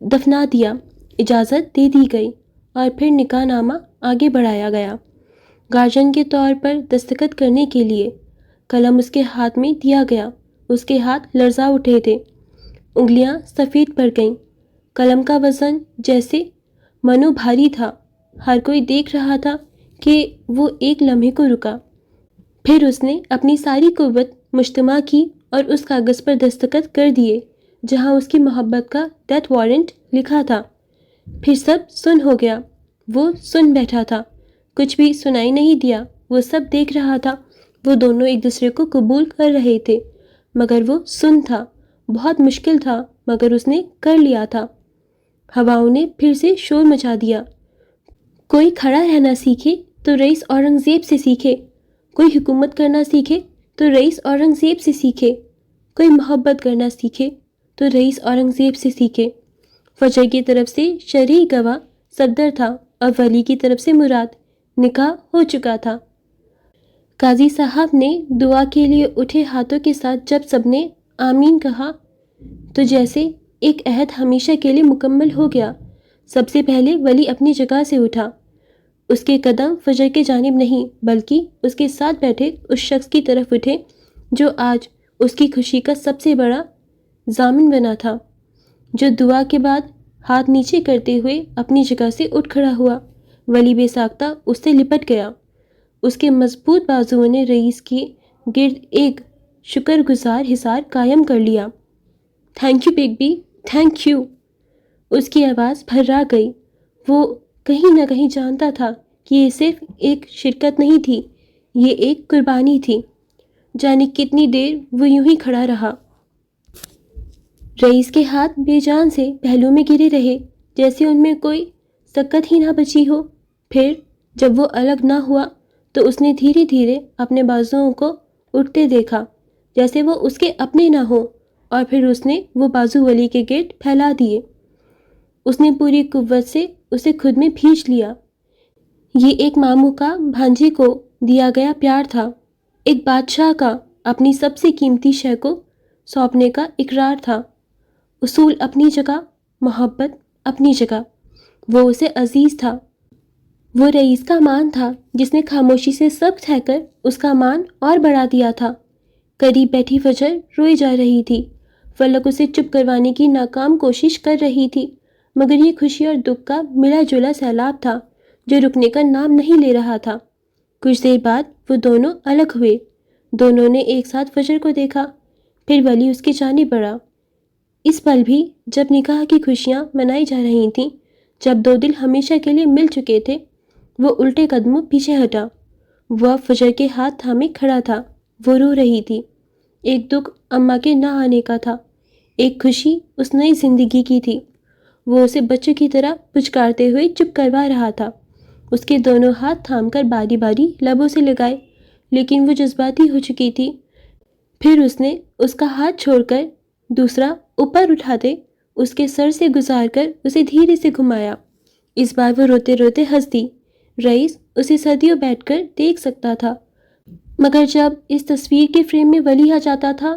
دفنا دیا۔ اجازت دے دی گئی اور پھر نکاح نامہ آگے بڑھایا گیا۔ گارجن کے طور پر دستخط کرنے کے لیے قلم اس کے ہاتھ میں دیا گیا۔ اس کے ہاتھ لرزا اٹھے تھے، انگلیاں سفید پڑ گئیں۔ قلم کا وزن جیسے منو بھاری تھا۔ ہر کوئی دیکھ رہا تھا کہ وہ ایک لمحے کو رکا، پھر اس نے اپنی ساری قوت مجتمع کی اور اس کاغذ پر دستخط کر دیے جہاں اس کی محبت کا ڈیتھ وارنٹ لکھا تھا۔ پھر سب سن ہو گیا۔ وہ سن بیٹھا تھا، کچھ بھی سنائی نہیں دیا۔ وہ سب دیکھ رہا تھا، وہ دونوں ایک دوسرے کو قبول کر رہے تھے، مگر وہ سن تھا۔ بہت مشکل تھا، مگر اس نے کر لیا تھا۔ ہواؤں نے پھر سے شور مچا دیا۔ کوئی کھڑا رہنا سیکھے تو رئیس اورنگ زیب سے سیکھے، کوئی حکومت کرنا سیکھے تو رئیس اورنگ زیب سے سیکھے، کوئی محبت کرنا سیکھے تو رئیس اورنگ زیب سے سیکھے۔ فجر کی طرف سے شرعی گواہ صفدر تھا اور ولی کی طرف سے مراد۔ نکاح ہو چکا تھا۔ قاضی صاحب نے دعا کے لیے اٹھے ہاتھوں کے ساتھ جب سب نے آمین کہا تو جیسے ایک عہد ہمیشہ کے لیے مکمل ہو گیا۔ سب سے پہلے ولی اپنی جگہ سے اٹھا۔ اس کے قدم فجر کے جانب نہیں بلکہ اس کے ساتھ بیٹھے اس شخص کی طرف اٹھے جو آج اس کی خوشی کا سب سے بڑا ضامن بنا تھا، جو دعا کے بعد ہاتھ نیچے کرتے ہوئے اپنی جگہ سے اٹھ کھڑا ہوا۔ ولی بے ساختہ اس سے لپٹ گیا۔ اس کے مضبوط بازوؤں نے رئیس کے گرد ایک شکر گزار حصار قائم کر لیا۔ Thank you big B, thank you. اس کی آواز بھرا گئی۔ وہ کہیں نہ کہیں جانتا تھا کہ یہ صرف ایک شرکت نہیں تھی، یہ ایک قربانی تھی۔ جانے کتنی دیر وہ یوں ہی کھڑا رہا۔ رئیس کے ہاتھ بے جان سے پہلو میں گرے رہے، جیسے ان میں کوئی سکت ہی نہ بچی ہو۔ پھر جب وہ الگ نہ ہوا تو اس نے دھیرے دھیرے اپنے بازوؤں کو اٹھتے دیکھا جیسے وہ اس کے اپنے نہ ہوں، اور پھر اس نے وہ بازو ولی کے گرد پھیلا دیے۔ اس نے پوری قوت سے اسے خود میں کھینچ لیا۔ یہ ایک ماموں کا بھانجے کو دیا گیا پیار تھا، ایک بادشاہ کا اپنی سب سے قیمتی شے کو سونپنے کا اقرار تھا۔ اصول اپنی جگہ، محبت اپنی جگہ، وہ اسے عزیز تھا۔ وہ رئیس کا مان تھا جس نے خاموشی سے سب سہ کر اس کا مان اور بڑھا دیا تھا۔ قریب بیٹھی فجر روئی جا رہی تھی۔ فلک اسے چپ کروانے کی ناکام کوشش کر رہی تھی، مگر یہ خوشی اور دکھ کا ملا جلا سیلاب تھا جو رکنے کا نام نہیں لے رہا تھا۔ کچھ دیر بعد وہ دونوں الگ ہوئے۔ دونوں نے ایک ساتھ فجر کو دیکھا، پھر ولی اس کی جانب بڑھا۔ اس پل بھی جب نکاح کی خوشیاں منائی جا رہی تھیں، جب دو دل ہمیشہ کے لیے مل چکے تھے، وہ الٹے قدموں پیچھے ہٹا۔ وہ اب فجر کے ہاتھ تھامے کھڑا تھا۔ وہ رو رہی تھی۔ ایک دکھ اماں کے نہ آنے کا تھا، ایک خوشی اس نئی زندگی کی تھی۔ وہ اسے بچوں کی طرح پچکارتے ہوئے چپ کروا رہا تھا۔ اس کے دونوں ہاتھ تھام کر باری باری لبوں سے لگائے، لیکن وہ جذباتی ہو چکی تھی۔ پھر اس نے اس کا ہاتھ چھوڑ کر دوسرا اوپر اٹھاتے اس کے سر سے گزار کر اسے دھیرے سے گھمایا۔ اس بار وہ روتے روتے ہنس دی۔ رئیس اسے صدیوں بیٹھ کر دیکھ سکتا تھا، مگر جب اس تصویر کے فریم میں ولی آ جاتا تھا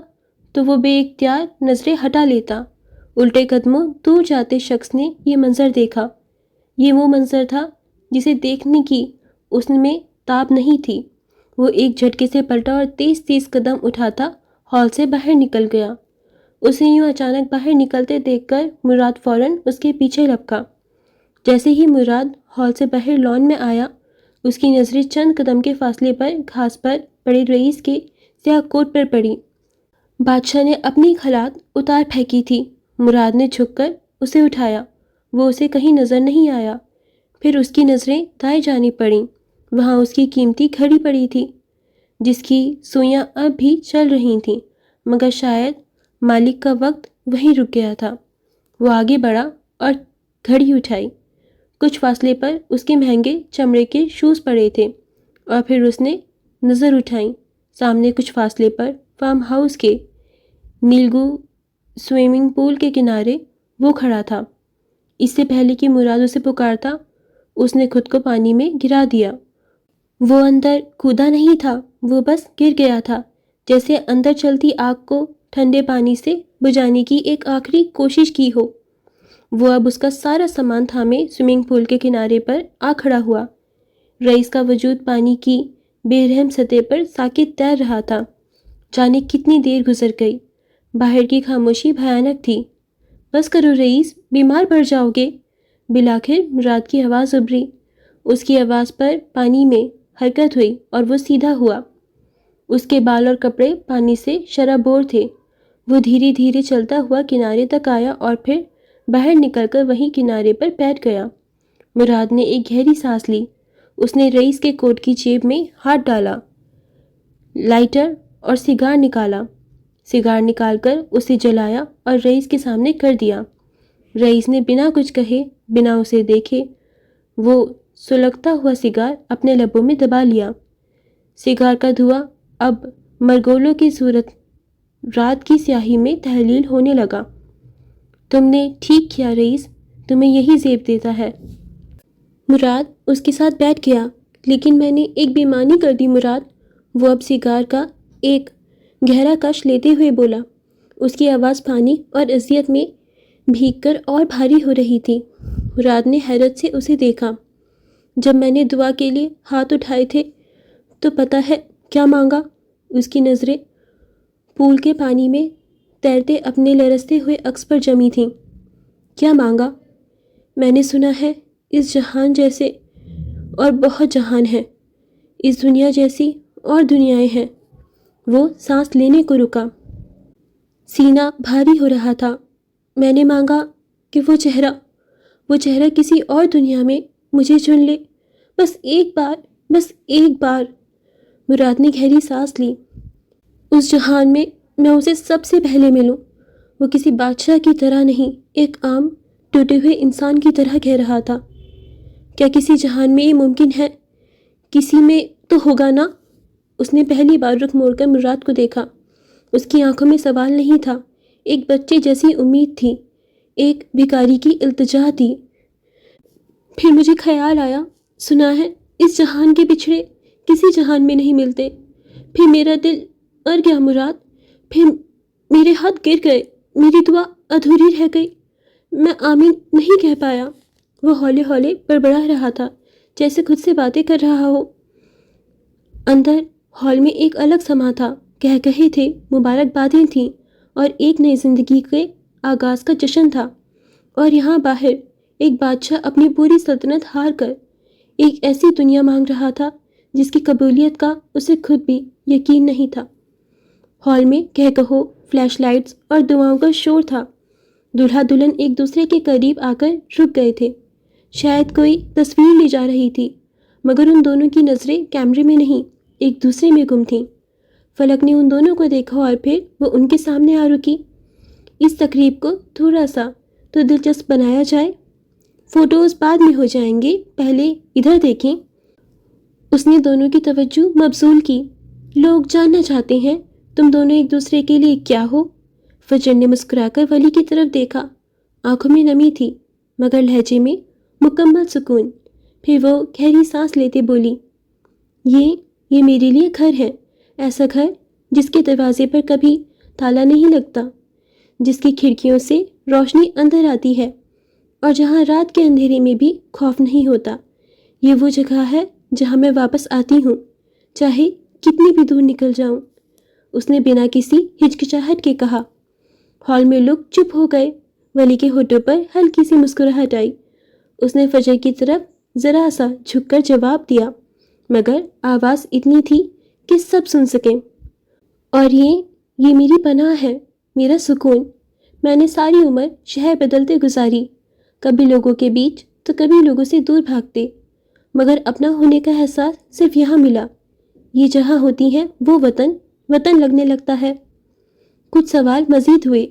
تو وہ بے اختیار نظریں ہٹا لیتا۔ الٹے قدموں دور جاتے شخص نے یہ منظر دیکھا۔ یہ وہ منظر تھا جسے دیکھنے کی اس میں تاب نہیں تھی۔ وہ ایک جھٹکے سے پلٹا اور تیز تیز قدم اٹھاتا ہال سے باہر نکل گیا۔ اسے یوں اچانک باہر نکلتے دیکھ کر مراد فوراً اس کے پیچھے لپکا۔ جیسے ہی مراد ہال سے باہر لان میں آیا، اس کی نظریں چند قدم کے فاصلے پر گھاس پر پڑے رئیس کے سیاہ کوٹ پر پڑی۔ بادشاہ نے اپنی خلات اتار پھینکی تھی۔ مراد نے جھک کر اسے اٹھایا۔ وہ اسے کہیں نظر نہیں آیا۔ پھر اس کی نظریں دائیں جانب پڑیں۔ وہاں اس کی قیمتی گھڑی پڑی تھی، جس کی سوئیاں اب بھی چل رہی تھیں، مگر شاید مالک کا وقت وہیں رک گیا تھا۔ وہ آگے بڑھا اور گھڑی اٹھائی۔ کچھ فاصلے پر اس کے مہنگے چمڑے کے شوز پڑے تھے، اور پھر اس نے نظر اٹھائی۔ سامنے کچھ فاصلے پر فارم ہاؤس کے نیلگو سوئمنگ پول کے کنارے وہ کھڑا تھا۔ اس سے پہلے کہ مراد اسے پکارتا، اس نے خود کو پانی میں گرا دیا۔ وہ اندر کودا نہیں تھا، وہ بس گر گیا تھا، جیسے اندر چلتی آگ کو ٹھنڈے پانی سے بجھانے کی ایک آخری کوشش کی ہو۔ وہ اب اس کا سارا سامان تھامے سوئمنگ پول کے کنارے پر آ کھڑا ہوا۔ رئیس کا وجود پانی کی بے رحم سطح پر ساکت تیر رہا تھا۔ جانے کتنی دیر گزر گئی۔ باہر کی خاموشی بھیانک تھی۔ بس کرو رئیس، بیمار پڑ جاؤ گے۔ بالآخر مراد کی آواز ابھری۔ اس کی آواز پر پانی میں حرکت ہوئی اور وہ سیدھا ہوا۔ اس کے بال اور کپڑے پانی سے شرابور تھے۔ وہ دھیرے دھیرے چلتا ہوا کنارے تک آیا اور پھر باہر نکل کر وہیں کنارے پر بیٹھ گیا۔ مراد نے ایک گہری سانس لی۔ اس نے رئیس کے کوٹ کی جیب میں ہاتھ ڈالا، لائٹر اور سگار نکالا۔ سگار نکال کر اسے جلایا اور رئیس کے سامنے کر دیا۔ رئیس نے بنا کچھ کہے، بنا اسے دیکھے، وہ سلگتا ہوا سگار اپنے لبوں میں دبا لیا۔ سگار کا دھواں اب مرگولوں کی صورت رات کی سیاہی میں تحلیل ہونے لگا۔ تم نے ٹھیک کیا رئیس، تمہیں یہی زیب دیتا ہے۔ مراد اس کے ساتھ بیٹھ گیا۔ لیکن میں نے ایک بےایمانی کر دی مراد، وہ اب سگار کا ایک گہرا کش لیتے ہوئے بولا۔ اس کی آواز پانی اور اذیت میں بھیگ کر اور بھاری ہو رہی تھی۔ مراد نے حیرت سے اسے دیکھا۔ جب میں نے دعا کے لیے ہاتھ اٹھائے تھے تو پتہ ہے کیا مانگا؟ اس کی نظریں پول کے پانی میں تیرتے اپنے لرزتے ہوئے عکس پر جمی تھیں۔ کیا مانگا؟ میں نے سنا ہے اس جہان جیسے اور بہت جہان ہیں، اس دنیا جیسی اور دنیائیں ہیں۔ وہ سانس لینے کو رکا، سینہ بھاری ہو رہا تھا۔ میں نے مانگا کہ وہ چہرہ کسی اور دنیا میں مجھے چن لے، بس ایک بار، بس ایک بار۔ مراد نے گہری سانس لی۔ اس جہان میں میں اسے سب سے پہلے ملوں۔ وہ کسی بادشاہ کی طرح نہیں، ایک عام ٹوٹے ہوئے انسان کی طرح کہہ رہا تھا۔ کیا کسی جہان میں یہ ممکن ہے؟ کسی میں تو ہوگا نا؟ اس نے پہلی بار رخ موڑ کر مراد کو دیکھا۔ اس کی آنکھوں میں سوال نہیں تھا، ایک بچے جیسی امید تھی، ایک بھکاری کی التجا تھی۔ پھر مجھے خیال آیا، سنا ہے اس جہان کے بچھڑے کسی جہان میں نہیں ملتے۔ پھر میرا دل ار گیا مراد، پھر میرے ہاتھ گر گئے، میری دعا ادھوری رہ گئی، میں آمین نہیں کہہ پایا۔ وہ ہولے ہولے بڑبڑا رہا تھا، جیسے خود سے باتیں کر رہا ہو۔ اندر ہال میں ایک الگ سما تھا، کہے تھے، مبارک بادیں تھیں، اور ایک نئی زندگی کے آغاز کا جشن تھا۔ اور یہاں باہر ایک بادشاہ اپنی پوری سلطنت ہار کر ایک ایسی دنیا مانگ رہا تھا جس کی قبولیت کا اسے خود بھی یقین نہیں تھا۔ ہال میں کہو، فلیش لائٹس اور دعاؤں کا شور تھا۔ دولہا دلہن ایک دوسرے کے قریب آ کر رک گئے تھے۔ شاید کوئی تصویر لی جا رہی تھی، مگر ان دونوں کی نظریں کیمرے میں نہیں، ایک دوسرے میں گم تھیں۔ فلک نے ان دونوں کو دیکھا اور پھر وہ ان کے سامنے آ رکی۔ اس تقریب کو تھوڑا سا تو دلچسپ بنایا جائے۔ فوٹوز بعد میں ہو جائیں گے، پہلے ادھر دیکھیں۔ اس نے دونوں کی توجہ مبذول کی۔ لوگ جاننا چاہتے ہیں تم دونوں ایک دوسرے کے لیے کیا ہو؟ فجر نے مسکرا کر ولی کی طرف دیکھا۔ آنکھوں میں نمی تھی مگر لہجے میں مکمل سکون۔ پھر وہ گہری سانس لیتے بولی، یہ میرے لیے گھر ہے، ایسا گھر جس کے دروازے پر کبھی تالا نہیں لگتا، جس کی کھڑکیوں سے روشنی اندر آتی ہے اور جہاں رات کے اندھیرے میں بھی خوف نہیں ہوتا۔ یہ وہ جگہ ہے جہاں میں واپس آتی ہوں، چاہے کتنی بھی دور نکل جاؤں، اس نے بنا کسی ہچکچاہٹ کے کہا۔ ہال میں لوگ چپ ہو گئے۔ ولی کے ہونٹوں پر ہلکی سی مسکراہٹ آئی۔ اس نے فجر کی طرف ذرا سا جھک کر جواب دیا، مگر آواز اتنی تھی کہ سب سن سکیں۔ اور یہ میری پناہ ہے، میرا سکون۔ میں نے ساری عمر شہر بدلتے گزاری، کبھی لوگوں کے بیچ تو کبھی لوگوں سے دور بھاگتے، مگر اپنا ہونے کا احساس صرف یہاں ملا۔ یہ جہاں ہوتی ہے وہ وطن لگنے لگتا ہے۔ کچھ سوال مزید ہوئے۔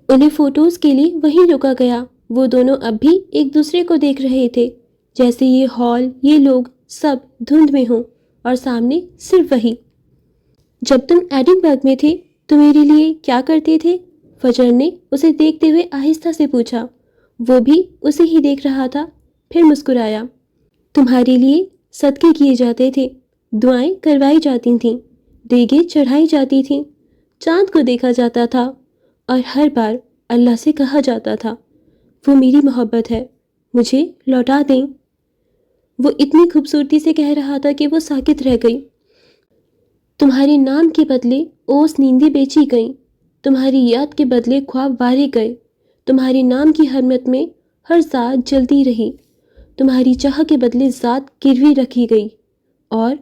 انہیں فوٹوز کے لیے وہیں روکا گیا۔ وہ دونوں اب بھی ایک دوسرے کو دیکھ رہے تھے، جیسے یہ ہال، یہ لوگ سب دھند میں ہوں اور سامنے صرف وہی۔ جب تم ایڈنبرگ میں تھے تو میرے لیے کیا کرتے تھے؟ فجر نے اسے دیکھتے ہوئے آہستہ سے پوچھا۔ وہ بھی اسے ہی دیکھ رہا تھا، پھر مسکرایا۔ تمہارے لیے صدقے کیے جاتے تھے، دعائیں کروائی جاتی تھیں، دیگیں چڑھائی جاتی تھیں، چاند کو دیکھا جاتا تھا اور ہر بار اللہ سے کہا جاتا تھا، وہ میری محبت ہے، مجھے لوٹا دیں۔ وہ اتنی خوبصورتی سے کہہ رہا تھا کہ وہ ساکت رہ گئی۔ تمہارے نام کے بدلے اوس نیندیں بیچی گئیں، تمہاری یاد کے بدلے خواب وارے گئے، تمہارے نام کی حرمت میں ہر ذات جلتی رہی، تمہاری چاہ کے بدلے ذات گروی رکھی گئی، اور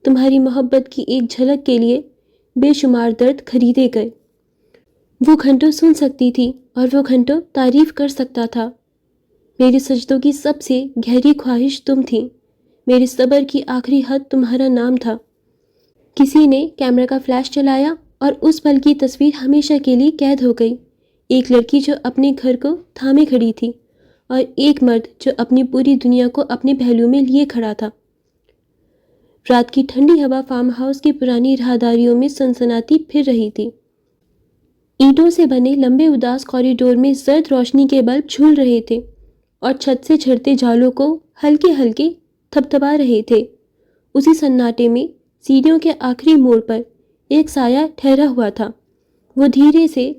تمہاری محبت کی ایک جھلک کے لیے بے شمار درد خریدے گئے۔ وہ گھنٹوں سن سکتی تھی اور وہ گھنٹوں تعریف کر سکتا تھا۔ میرے سجدوں کی سب سے گہری خواہش تم تھی، میرے صبر کی آخری حد تمہارا نام تھا۔ کسی نے کیمرہ کا فلیش چلایا اور اس پل کی تصویر ہمیشہ کے لیے قید ہو گئی۔ ایک لڑکی جو اپنے گھر کو تھامے کھڑی تھی اور ایک مرد جو اپنی پوری دنیا کو اپنے پہلو میں لیے کھڑا تھا۔ رات کی ٹھنڈی ہوا فارم ہاؤس کی پرانی راہداریوں میں سنسناتی پھر رہی تھی۔ اینٹوں سے بنے لمبے اداس کوریڈور میں زرد روشنی کے بلب جھول رہے تھے اور چھت سے جھڑتے جالوں کو ہلکے ہلکے تھپتھپا رہے تھے۔ اسی سناٹے میں سیڑھیوں کے آخری موڑ پر ایک سایہ ٹھہرا ہوا تھا۔ وہ دھیرے سے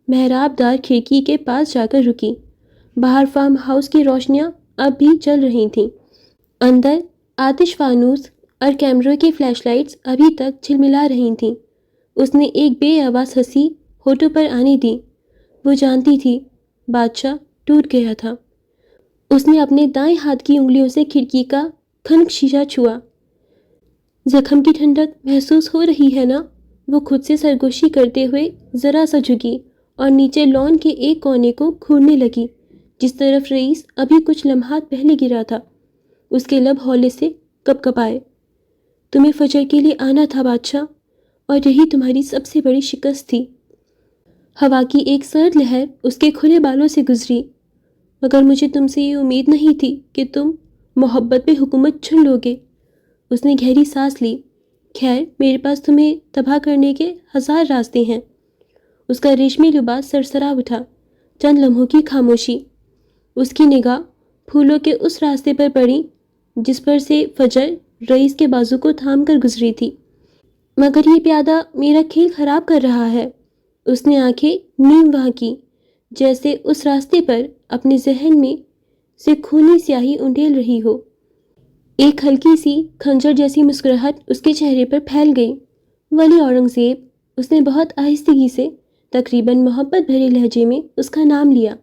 محراب دار کھڑکی کے پاس جا کر رکی۔ باہر فارم ہاؤس کی روشنیاں اب بھی جل رہی تھیں، اندر آتش فانوس اور کیمروں کی فلیش لائٹس ابھی تک جھلملا رہی تھیں۔ اس نے ایک بے آواز ہنسی ہونٹوں پر آنے دی۔ وہ جانتی تھی بادشاہ ٹوٹ گیا تھا۔ اس نے اپنے دائیں ہاتھ کی انگلیوں سے کھڑکی کا خنک شیشہ چھوا۔ زخم کی ٹھنڈک محسوس ہو رہی ہے نا؟ وہ خود سے سرگوشی کرتے ہوئے ذرا سا جھکی اور نیچے لان کے ایک کونے کو گھورنے لگی جس طرف رئیس ابھی کچھ لمحات پہلے گرا تھا۔ اس کے لب ہولے سے کپ کپائے۔ تمہیں فجر کے لیے آنا تھا بادشاہ، اور یہی تمہاری سب سے بڑی شکست تھی۔ ہوا کی ایک سرد لہر اس کے کھلے بالوں سے گزری۔ مگر مجھے تم سے یہ امید نہیں تھی کہ تم محبت پہ حکومت چھن لوگے۔ اس نے گہری سانس لی۔ خیر، میرے پاس تمہیں تباہ کرنے کے ہزار راستے ہیں۔ اس کا ریشمی لباس سرسرا اٹھا۔ چند لمحوں کی خاموشی۔ اس کی نگاہ پھولوں کے اس راستے پر پڑی جس پر سے فجر رئیس کے بازو کو تھام کر گزری تھی۔ مگر یہ پیادہ میرا کھیل خراب کر رہا ہے۔ اس نے آنکھیں نیم وہاں کی، جیسے اس راستے پر اپنے ذہن میں سے خونی سیاہی انڈیل رہی ہو۔ ایک ہلکی سی خنجر جیسی مسکراہٹ اس کے چہرے پر پھیل گئی۔ ولی اورنگزیب، اس نے بہت آہستگی سے، تقریباً محبت بھرے لہجے میں اس کا نام لیا،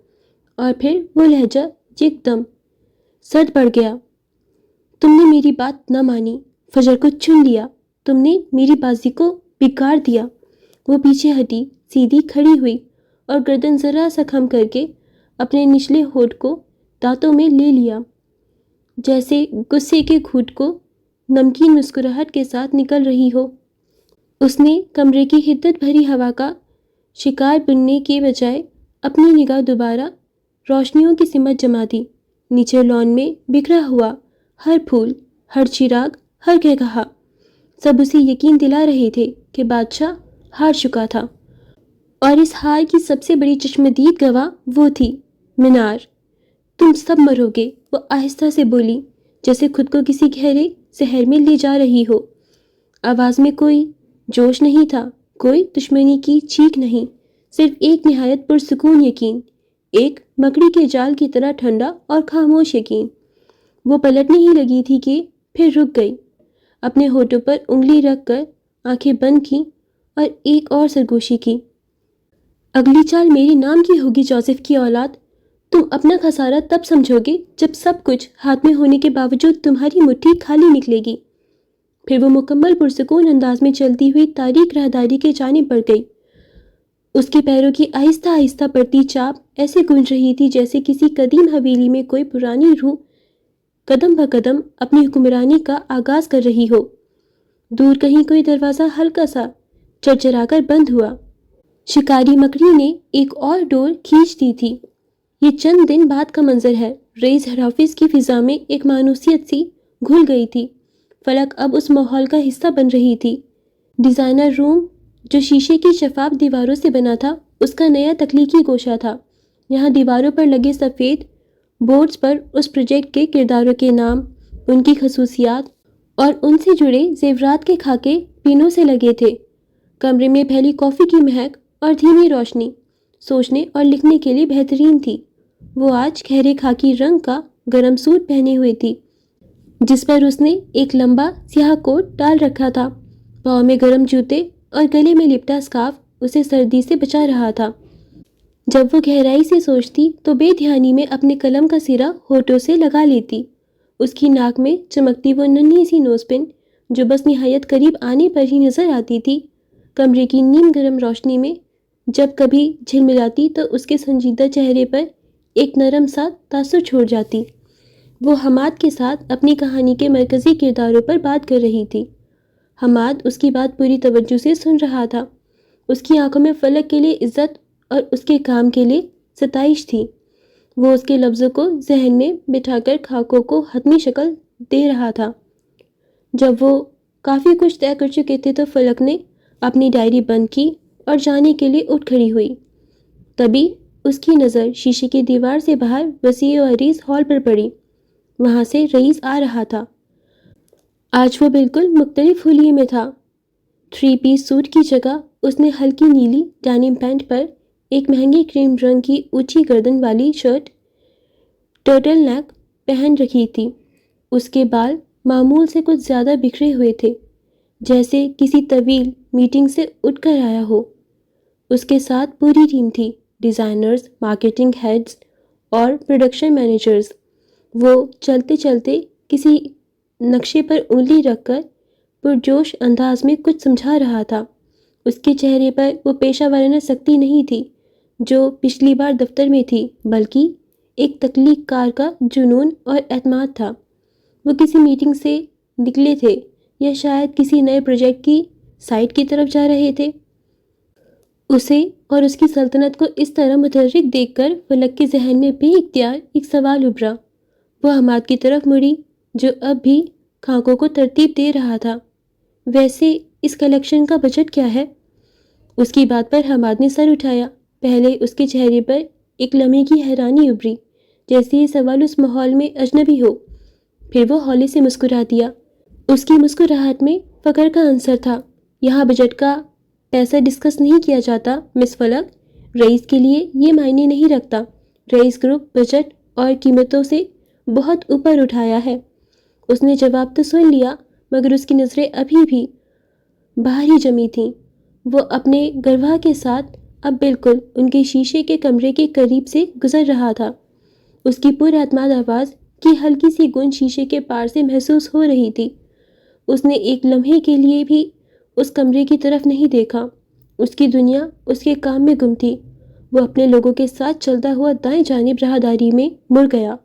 اور پھر وہ لہجہ یک دم سرد پڑ گیا۔ تم نے میری بات نہ مانی، فجر کو چن لیا، تم نے میری بازی کو بگاڑ دیا۔ وہ پیچھے ہٹی، سیدھی کھڑی ہوئی اور گردن ذرا سا خم کر کے اپنے نچلے ہونٹ کو دانتوں میں لے لیا، جیسے غصے کے گھونٹ کو نمکین مسکراہٹ کے ساتھ نکل رہی ہو۔ اس نے کمرے کی حدت بھری ہوا کا شکار بننے کے بجائے اپنی نگاہ دوبارہ روشنیوں کی سمت جما دی۔ نیچے لان میں بکھرا ہوا ہر پھول، ہر چراغ، ہر قہقہا سب اسے یقین دلا رہے تھے کہ بادشاہ ہار چکا تھا، اور اس ہار کی سب سے بڑی چشمدید گواہ وہ تھی مینار۔ تم سب مرو گے، وہ آہستہ سے بولی، جیسے خود کو کسی گہرے زہر میں لے جا رہی ہو۔ آواز میں کوئی جوش نہیں تھا، کوئی دشمنی کی چیخ نہیں، صرف ایک نہایت پرسکون یقین، ایک مکڑی کے جال کی طرح ٹھنڈا اور خاموش یقین۔ وہ پلٹنے ہی لگی تھی کہ پھر رک گئی، اپنے ہونٹوں پر انگلی رکھ کر آنکھیں بند کیں اور ایک اور سرگوشی کی۔ اگلی چال میری نام کی ہوگی جوزف کی اولاد۔ تم اپنا خسارہ تب سمجھو گے جب سب کچھ ہاتھ میں ہونے کے باوجود تمہاری مٹھی خالی نکلے گی۔ پھر وہ مکمل پرسکون انداز میں چلتی ہوئی تاریک راہداری کے جانب بڑھ گئی۔ اس کے پیروں کی آہستہ آہستہ پڑتی چاپ ایسے گونج رہی تھی جیسے کسی قدیم حویلی میں کوئی پرانی روح قدم بہ قدم اپنی حکمرانی کا آغاز کر رہی ہو۔ دور کہیں کوئی دروازہ ہلکا سا چرچرا کر بند ہوا۔ شکاری مکڑی نے ایک اور ڈور کھینچ دی تھی۔ یہ چند دن بعد کا منظر ہے۔ رئیس ہیڈ آفس کی فضا میں ایک مانوسیت سی گھل گئی تھی۔ فلک اب اس ماحول کا حصہ بن رہی تھی۔ ڈیزائنر روم جو شیشے کی شفاف دیواروں سے بنا تھا، اس کا نیا تخلیقی گوشہ تھا۔ یہاں دیواروں پر لگے سفید بورڈز پر اس پروجیکٹ کے کرداروں کے نام، ان کی خصوصیات اور ان سے جڑے زیورات کے خاکے پینوں سے لگے تھے۔ کمرے میں پھیلی کافی کی مہک اور دھیمی روشنی سوچنے اور لکھنے کے لیے بہترین تھی۔ وہ آج گہرے خاکی رنگ کا گرم سوٹ پہنے ہوئے تھی، جس پر اس نے ایک لمبا سیاہ کوٹ ڈال رکھا تھا۔ پاؤں میں گرم جوتے اور گلے میں لپٹا اسکارف اسے سردی سے بچا رہا تھا۔ جب وہ گہرائی سے سوچتی تو بے دھیانی میں اپنے قلم کا سرا ہونٹوں سے لگا لیتی۔ اس کی ناک میں چمکتی وہ ننھی سی نوز پن جو بس نہایت قریب آنے پر ہی نظر آتی تھی، کمرے کی نیم گرم روشنی میں جب کبھی جھلملاتی تو اس کے سنجیدہ چہرے پر ایک نرم سا تاثر چھوڑ جاتی۔ وہ حماد کے ساتھ اپنی کہانی کے مرکزی کرداروں پر بات کر رہی تھی۔ حماد اس کی بات پوری توجہ سے سن رہا تھا۔ اس کی آنکھوں میں فلک کے لیے عزت اور اس کے کام کے لیے ستائش تھی۔ وہ اس کے لفظوں کو ذہن میں بٹھا کر خاکوں کو حتمی شکل دے رہا تھا۔ جب وہ کافی کچھ طے کر چکے تھے تو فلک نے اپنی ڈائری بند کی اور جانے کے لیے اٹھ کھڑی ہوئی۔ تبھی اس کی نظر شیشے کی دیوار سے باہر وسیع و عریض ہال پر پڑی۔ وہاں سے رئیس آ رہا تھا۔ آج وہ بالکل مختلف حلیے میں تھا۔ 3 پیس سوٹ کی جگہ اس نے ہلکی نیلی ڈینم پینٹ پر ایک مہنگی کریم رنگ کی اونچی گردن والی شرٹ ٹرٹل نیک پہن رکھی تھی۔ اس کے بال معمول سے کچھ زیادہ بکھرے ہوئے تھے، جیسے کسی طویل میٹنگ سے اٹھ کر آیا ہو۔ اس کے ساتھ پوری ٹیم تھی، ڈیزائنرز، مارکیٹنگ ہیڈز اور پروڈکشن مینیجرز۔ وہ چلتے چلتے کسی نقشے پر انگلی رکھ کر پرجوش انداز میں کچھ سمجھا رہا تھا۔ اس کے چہرے پر وہ پیشہ ورانہ سختی نہیں تھی جو پچھلی بار دفتر میں تھی، بلکہ ایک تخلیق کار کا جنون اور اعتماد تھا۔ وہ کسی میٹنگ سے نکلے تھے یا شاید کسی نئے پروجیکٹ کی سائٹ کی طرف جا رہے تھے۔ اسے اور اس کی سلطنت کو اس طرح متحرک دیکھ کر فلک کے ذہن میں بے اختیار ایک سوال ابھرا۔ وہ حماد کی طرف مڑی جو اب بھی خاکوں کو ترتیب دے رہا تھا۔ ویسے اس کلیکشن کا بجٹ کیا ہے؟ اس کی بات پر حماد نے سر اٹھایا۔ پہلے اس کے چہرے پر ایک لمحے کی حیرانی ابھری، جیسے یہ سوال اس ماحول میں اجنبی ہو۔ پھر وہ ہولے سے مسکرا دیا۔ اس کی مسکراہٹ میں فخر کا عنصر تھا۔ یہاں بجٹ کا پیسہ ڈسکس نہیں کیا جاتا مس فلک، رئیس کے لیے یہ معنی نہیں رکھتا۔ رئیس گروپ بجٹ اور قیمتوں سے بہت اوپر اٹھایا ہے۔ اس نے جواب تو سن لیا، مگر اس کی نظریں ابھی بھی باہر ہی جمی تھیں۔ وہ اپنے گروہ کے ساتھ اب بالکل ان کے شیشے کے کمرے کے قریب سے گزر رہا تھا۔ اس کی پر اعتماد آواز کی ہلکی سی گونج شیشے کے پار سے محسوس ہو رہی تھی۔ اس نے ایک لمحے کے لیے بھی اس کمرے کی طرف نہیں دیکھا۔ اس کی دنیا اس کے کام میں گم تھی۔ وہ اپنے لوگوں کے ساتھ چلتا ہوا دائیں جانب راہداری میں مڑ گیا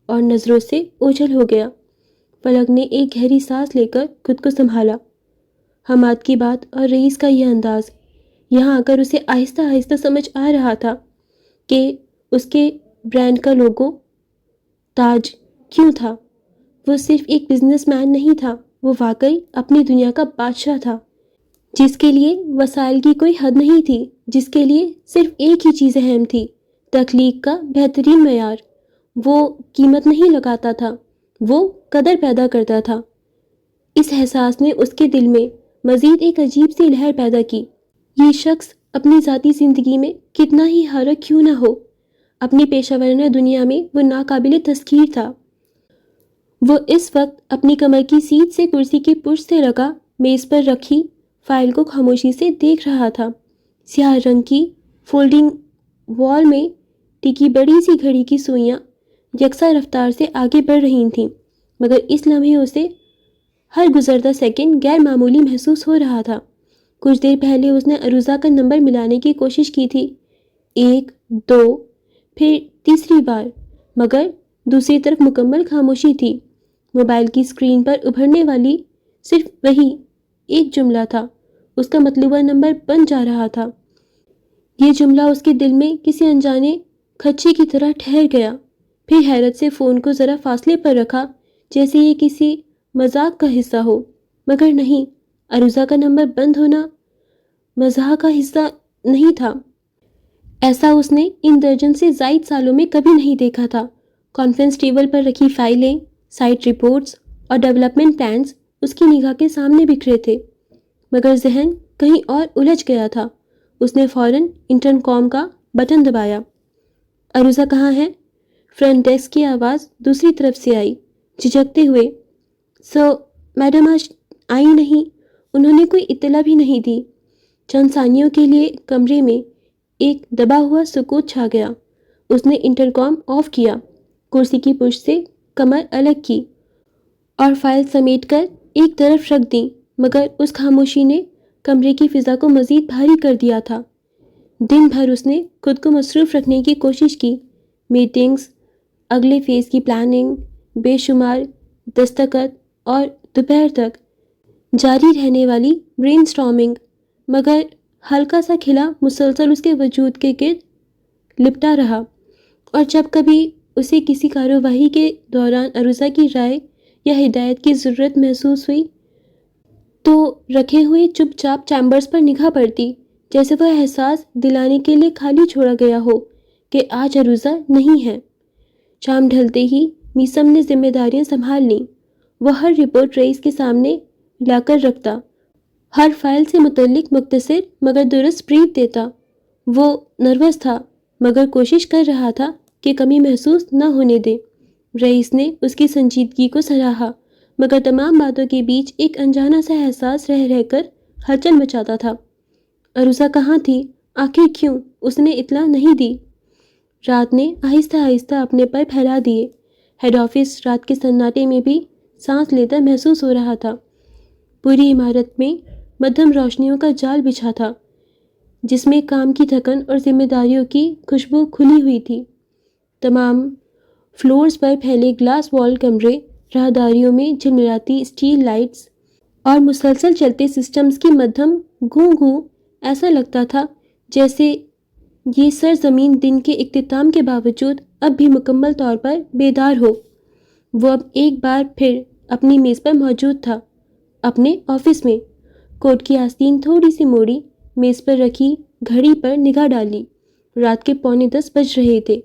اور نظروں سے اوجھل ہو گیا۔ فلک نے ایک گہری سانس لے کر خود کو سنبھالا۔ حماد کی بات اور رئیس کا یہ انداز، یہاں آ کر اسے آہستہ آہستہ سمجھ آ رہا تھا کہ اس کے برانڈ کا لوگو تاج کیوں تھا؟ وہ صرف ایک بزنس مین نہیں تھا، وہ واقعی اپنی دنیا کا بادشاہ تھا، جس کے لیے وسائل کی کوئی حد نہیں تھی، جس کے لیے صرف ایک ہی چیز اہم تھی، تخلیق کا بہترین معیار۔ وہ قیمت نہیں لگاتا تھا، وہ قدر پیدا کرتا تھا۔ اس احساس نے اس کے دل میں مزید ایک عجیب سی لہر پیدا کی۔ یہ شخص اپنی ذاتی زندگی میں کتنا ہی حارق کیوں نہ ہو، اپنی پیشہ ورانہ دنیا میں وہ ناقابل تذکیر تھا۔ وہ اس وقت اپنی کمر کی سیٹ سے کرسی کی پشت سے لگا میز پر رکھی فائل کو خاموشی سے دیکھ رہا تھا۔ سیاہ رنگ کی فولڈنگ وال میں ٹکی بڑی سی گھڑی کی سوئیاں یکساں رفتار سے آگے بڑھ رہی تھیں، مگر اس لمحے اسے ہر گزرتا سیکنڈ غیر معمولی محسوس ہو رہا تھا۔ کچھ دیر پہلے اس نے عروضہ کا نمبر ملانے کی کوشش کی تھی، 1 2، پھر تیسری بار، مگر دوسری طرف مکمل خاموشی تھی۔ موبائل کی اسکرین پر ابھرنے والی صرف وہی ایک جملہ تھا، اس کا مطلوبہ نمبر بن جا رہا تھا۔ یہ جملہ اس کے دل میں کسی انجانے خدشے کی طرح ٹھہر گیا، پھر حیرت سے فون کو ذرا فاصلے پر رکھا، جیسے یہ کسی مذاق کا حصہ ہو، مگر نہیں، عروضہ کا نمبر بند ہونا مزاح کا حصہ نہیں تھا۔ ایسا اس نے ان درجن سے زائد سالوں میں کبھی نہیں دیکھا تھا۔ کانفرنس ٹیبل پر رکھی فائلیں، سائٹ رپورٹس اور ڈیولپمنٹ پلانز اس کی نگاہ کے سامنے بکھرے تھے، مگر ذہن کہیں اور الجھ گیا تھا۔ اس نے فوراً انٹرن کام کا بٹن دبایا۔ عروضہ کہاں ہے؟ فرنٹ ڈیسک کی آواز دوسری طرف سے آئی، جھجکتے ہوئے۔ میڈم آج آئی نہیں، انہوں نے کوئی اطلاع بھی نہیں دی۔ چند ثانیوں کے لیے کمرے میں ایک دبا ہوا سکوت چھا گیا۔ اس نے انٹر کام آف کیا، کرسی کی پشت سے کمر الگ کی اور فائل سمیٹ کر ایک طرف رکھ دی، مگر اس خاموشی نے کمرے کی فضا کو مزید بھاری کر دیا تھا۔ دن بھر اس نے خود کو مصروف رکھنے کی کوشش کی، میٹنگز، اگلے فیز کی پلاننگ، بے شمار دستخط اور دوپہر تک جاری رہنے والی برین سٹارمنگ، مگر ہلکا سا کھلا مسلسل اس کے وجود کے گرد لپٹا رہا، اور جب کبھی اسے کسی کارروائی کے دوران عروضہ کی رائے یا ہدایت کی ضرورت محسوس ہوئی تو رکھے ہوئے چپ چاپ چیمبرز پر نگاہ پڑتی، جیسے وہ احساس دلانے کے لیے خالی چھوڑا گیا ہو کہ آج عروضہ نہیں ہے۔ شام ڈھلتے ہی میثم نے ذمہ داریاں سنبھال لیں۔ وہ ہر رپورٹ رئیس کے سامنے لا کر رکھتا، ہر فائل سے متعلق مختصر مگر درست بریف دیتا۔ وہ نروس تھا، مگر کوشش کر رہا تھا کہ کمی محسوس نہ ہونے دے۔ رئیس نے اس کی سنجیدگی کو سراہا، مگر تمام باتوں کے بیچ ایک انجانا سا احساس رہ رہ کر ہلچل مچاتا تھا۔ عروضہ کہاں تھی؟ آخر کیوں اس نے اطلاع نہیں دی؟ رات نے آہستہ آہستہ اپنے پر پھیلا دیے۔ ہیڈ آفس رات کے سناٹے میں بھی سانس لیتا محسوس ہو رہا تھا۔ پوری عمارت میں مدھم روشنیوں کا جال بچھا تھا، جس میں کام کی تھکن اور ذمہ داریوں کی خوشبو کھلی ہوئی تھی۔ تمام فلورز پر پھیلے گلاس وال کمرے، راہداریوں میں جھلملاتی اسٹریٹ لائٹس اور مسلسل چلتے سسٹمز کی مدھم گوں گوں، ایسا لگتا تھا جیسے یہ سرزمین دن کے اختتام کے باوجود اب بھی مکمل طور پر بیدار ہو۔ وہ اب ایک بار پھر اپنی میز پر موجود تھا، اپنے آفس میں۔ کوٹ کی آستین تھوڑی سی موڑی، میز پر رکھی گھڑی پر نگاہ ڈالی۔ رات کے 9:45 بج رہے تھے۔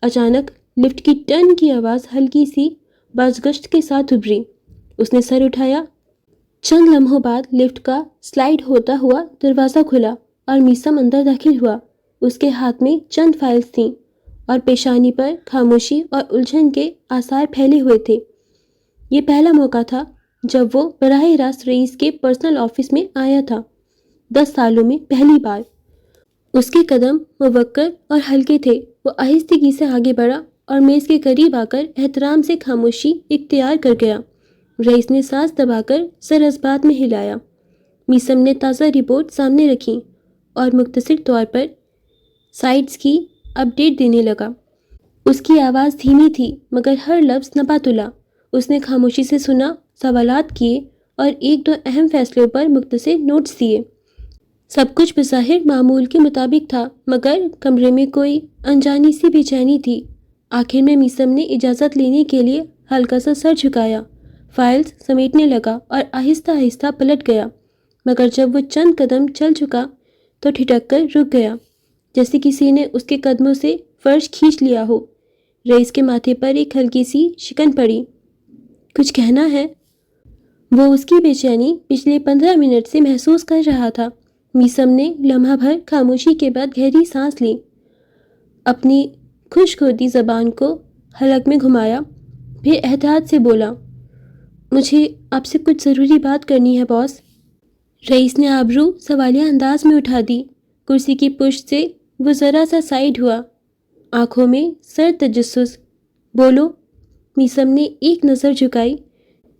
اچانک لفٹ کی ٹرن کی آواز ہلکی سی بازگشت کے ساتھ ابھری۔ اس نے سر اٹھایا۔ چند لمحوں بعد لفٹ کا سلائڈ ہوتا ہوا دروازہ کھلا اور میثم اندر داخل ہوا۔ اس کے ہاتھ میں چند فائلز تھیں اور پیشانی پر خاموشی اور الجھن کے آثار پھیلے ہوئے تھے۔ یہ پہلا موقع تھا جب وہ براہ راست رئیس کے پرسنل آفس میں آیا تھا، 10 سالوں میں پہلی بار۔ اس کے قدم موقر اور ہلکے تھے۔ وہ آہستگی سے آگے بڑھا اور میز کے قریب آ کر احترام سے خاموشی اختیار کر گیا۔ رئیس نے سانس دبا کر سر اس بات میں ہلایا۔ میثم نے تازہ رپورٹ سامنے رکھی اور مختصر طور پر سائٹس کی اپڈیٹ دینے لگا۔ اس کی آواز دھیمی تھی، مگر ہر لفظ نپا تلا۔ اس نے خاموشی سے سنا، سوالات کیے اور ایک دو اہم فیصلوں پر مختصر نوٹس دیے۔ سب کچھ بظاہر معمول کے مطابق تھا، مگر کمرے میں کوئی انجانی سی بے چینی تھی۔ آخر میں میسم نے اجازت لینے کے لیے ہلکا سا سر جھکایا، فائلز سمیٹنے لگا اور آہستہ آہستہ پلٹ گیا، مگر جب وہ چند قدم چل چکا تو ٹھٹک کر رک گیا، جیسے کسی نے اس کے قدموں سے فرش کھینچ لیا ہو۔ رئیس کے ماتھے پر ایک ہلکی سی شکن پڑی۔ کچھ کہنا ہے؟ وہ اس کی بے چینی پچھلے 15 منٹ سے محسوس کر رہا تھا۔ میسم نے لمحہ بھر خاموشی کے بعد گہری سانس لی، اپنی خشک ہوتی زبان کو حلق میں گھمایا، پھر احتیاط سے بولا، مجھے آپ سے کچھ ضروری بات کرنی ہے باس۔ رئیس نے آبرو سوالیہ انداز میں اٹھا دی۔ کرسی کی پشت سے وہ ذرا سا سائڈ ہوا، آنکھوں میں سرد تجسس۔ بولو۔ میسم نے ایک نظر جھکائی،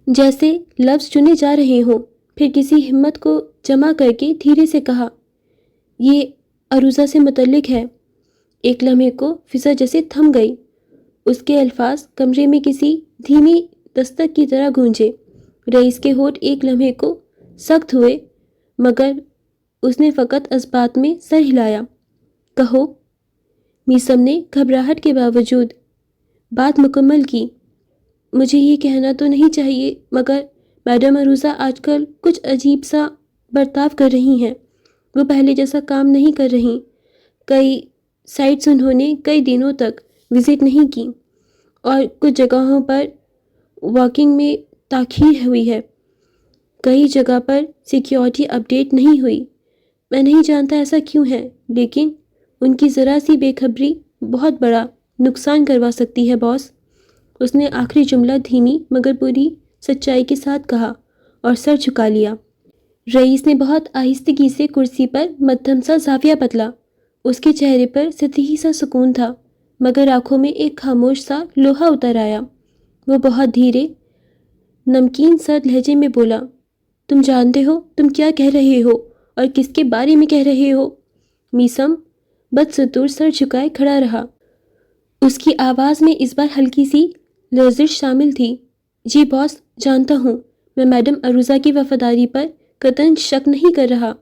جیسے لفظ چنے جا رہے ہوں، پھر کسی ہمت کو جمع کر کے دھیرے سے کہا، یہ عروضہ سے متعلق ہے۔ ایک لمحے کو فضا جیسے تھم گئی، اس کے الفاظ کمرے میں کسی دھیمی دستک کی طرح گونجے۔ رئیس کے ہونٹ ایک لمحے کو سخت ہوئے، مگر اس نے فقط اسبات میں سر ہلایا۔ کہو۔ میسم نے گھبراہٹ کے باوجود بات مکمل کی۔ مجھے یہ کہنا تو نہیں چاہیے، مگر میڈم عروضہ آج کل کچھ عجیب سا برتاؤ کر رہی ہیں۔ وہ پہلے جیسا کام نہیں کر رہی۔ کئی سائٹس انہوں نے کئی دنوں تک وزٹ نہیں کی، اور کچھ جگہوں پر واکنگ میں تاخیر ہوئی ہے۔ کئی جگہ پر سیکیورٹی اپڈیٹ نہیں ہوئی۔ میں نہیں جانتا ایسا کیوں ہے، لیکن ان کی ذرا سی بے خبری بہت بڑا نقصان کروا سکتی ہے باس۔ اس نے آخری جملہ دھیمی مگر پوری سچائی کے ساتھ کہا اور سر جھکا لیا۔ رئیس نے بہت آہستگی سے کرسی پر مدھم سا زاویہ بدلا۔ اس کے چہرے پر سطحی سا سکون تھا، مگر آنکھوں میں ایک خاموش سا لوہا اتر آیا۔ وہ بہت دھیرے، نمکین سرد لہجے میں بولا، تم جانتے ہو تم کیا کہہ رہے ہو اور کس کے بارے میں کہہ رہے ہو؟ میسم بدستور سر جھکائے کھڑا رہا۔ اس کی آواز میں اس بار ہلکی سی لرزش شامل تھی۔ جی باس، جانتا ہوں، میں میڈم عروضہ کی وفاداری پر قطعاً شک نہیں کر رہا،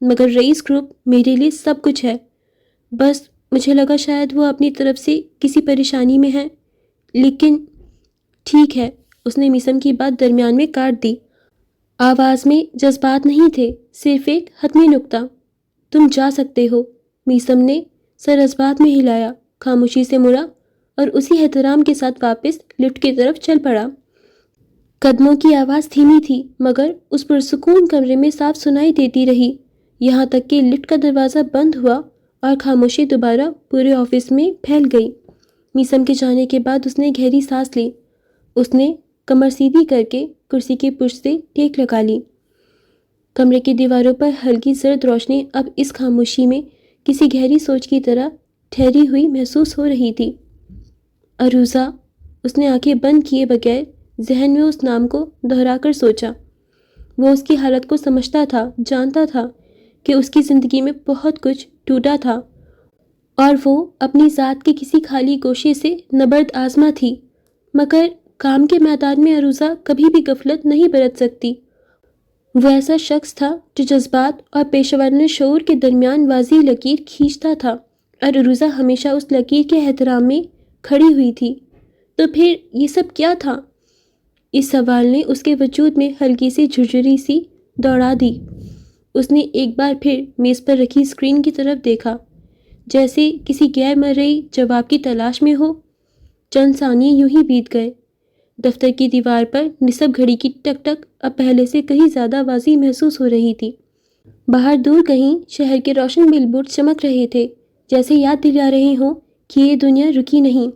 مگر رئیس گروپ میرے لیے سب کچھ ہے۔ بس مجھے لگا شاید وہ اپنی طرف سے کسی پریشانی میں ہے، لیکن ٹھیک ہے۔ اس نے میسم کی بات درمیان میں کاٹ دی۔ آواز میں جذبات نہیں تھے، صرف ایک حتمی نکتہ۔ تم جا سکتے ہو۔ میسم نے سر اسبات میں ہلایا، خاموشی سے مڑا اور اسی احترام کے ساتھ واپس لفٹ کی طرف چل پڑا۔ قدموں کی آواز دھیمی تھی، مگر اس پرسکون کمرے میں صاف سنائی دیتی رہی، یہاں تک کہ لفٹ کا دروازہ بند ہوا اور خاموشی دوبارہ پورے آفس میں پھیل گئی۔ میسم کے جانے کے بعد اس نے گہری سانس لی۔ اس نے کمر سیدھی کر کے کرسی کی پشت سے ٹیک لگا لی۔ کمرے کی دیواروں پر ہلکی زرد روشنی اب اس خاموشی میں کسی گہری سوچ کی طرح ٹھہری ہوئی محسوس ہو رہی تھی۔ عروضہ، اس نے آنکھیں بند کیے بغیر ذہن میں اس نام کو دہرا کر سوچا۔ وہ اس کی حالت کو سمجھتا تھا، جانتا تھا کہ اس کی زندگی میں بہت کچھ ٹوٹا تھا، اور وہ اپنی ذات کے کسی خالی گوشے سے نبرد آزما تھی، مگر کام کے میدان میں عروضہ کبھی بھی غفلت نہیں برت سکتی۔ وہ ایسا شخص تھا جو جذبات اور پیشہ ورانہ شعور کے درمیان واضح لکیر کھینچتا تھا، اور عروضہ ہمیشہ اس لکیر کے احترام میں کھڑی ہوئی تھی۔ تو پھر یہ سب کیا تھا؟ اس سوال نے اس کے وجود میں ہلکی سی جھرجھری سی دوڑا دی۔ اس نے ایک بار پھر میز پر رکھی اسکرین کی طرف دیکھا، جیسے کسی غیر مرئی جواب کی تلاش میں ہو۔ چند ثانیے یوں ہی بیت گئے۔ دفتر کی دیوار پر نصب گھڑی کی ٹک ٹک اب پہلے سے کہیں زیادہ واضح محسوس ہو رہی تھی۔ باہر دور کہیں شہر کے روشن بل بورڈ چمک رہے تھے، جیسے یاد دلا رہے ہوں کہ یہ دنیا رکی نہیں۔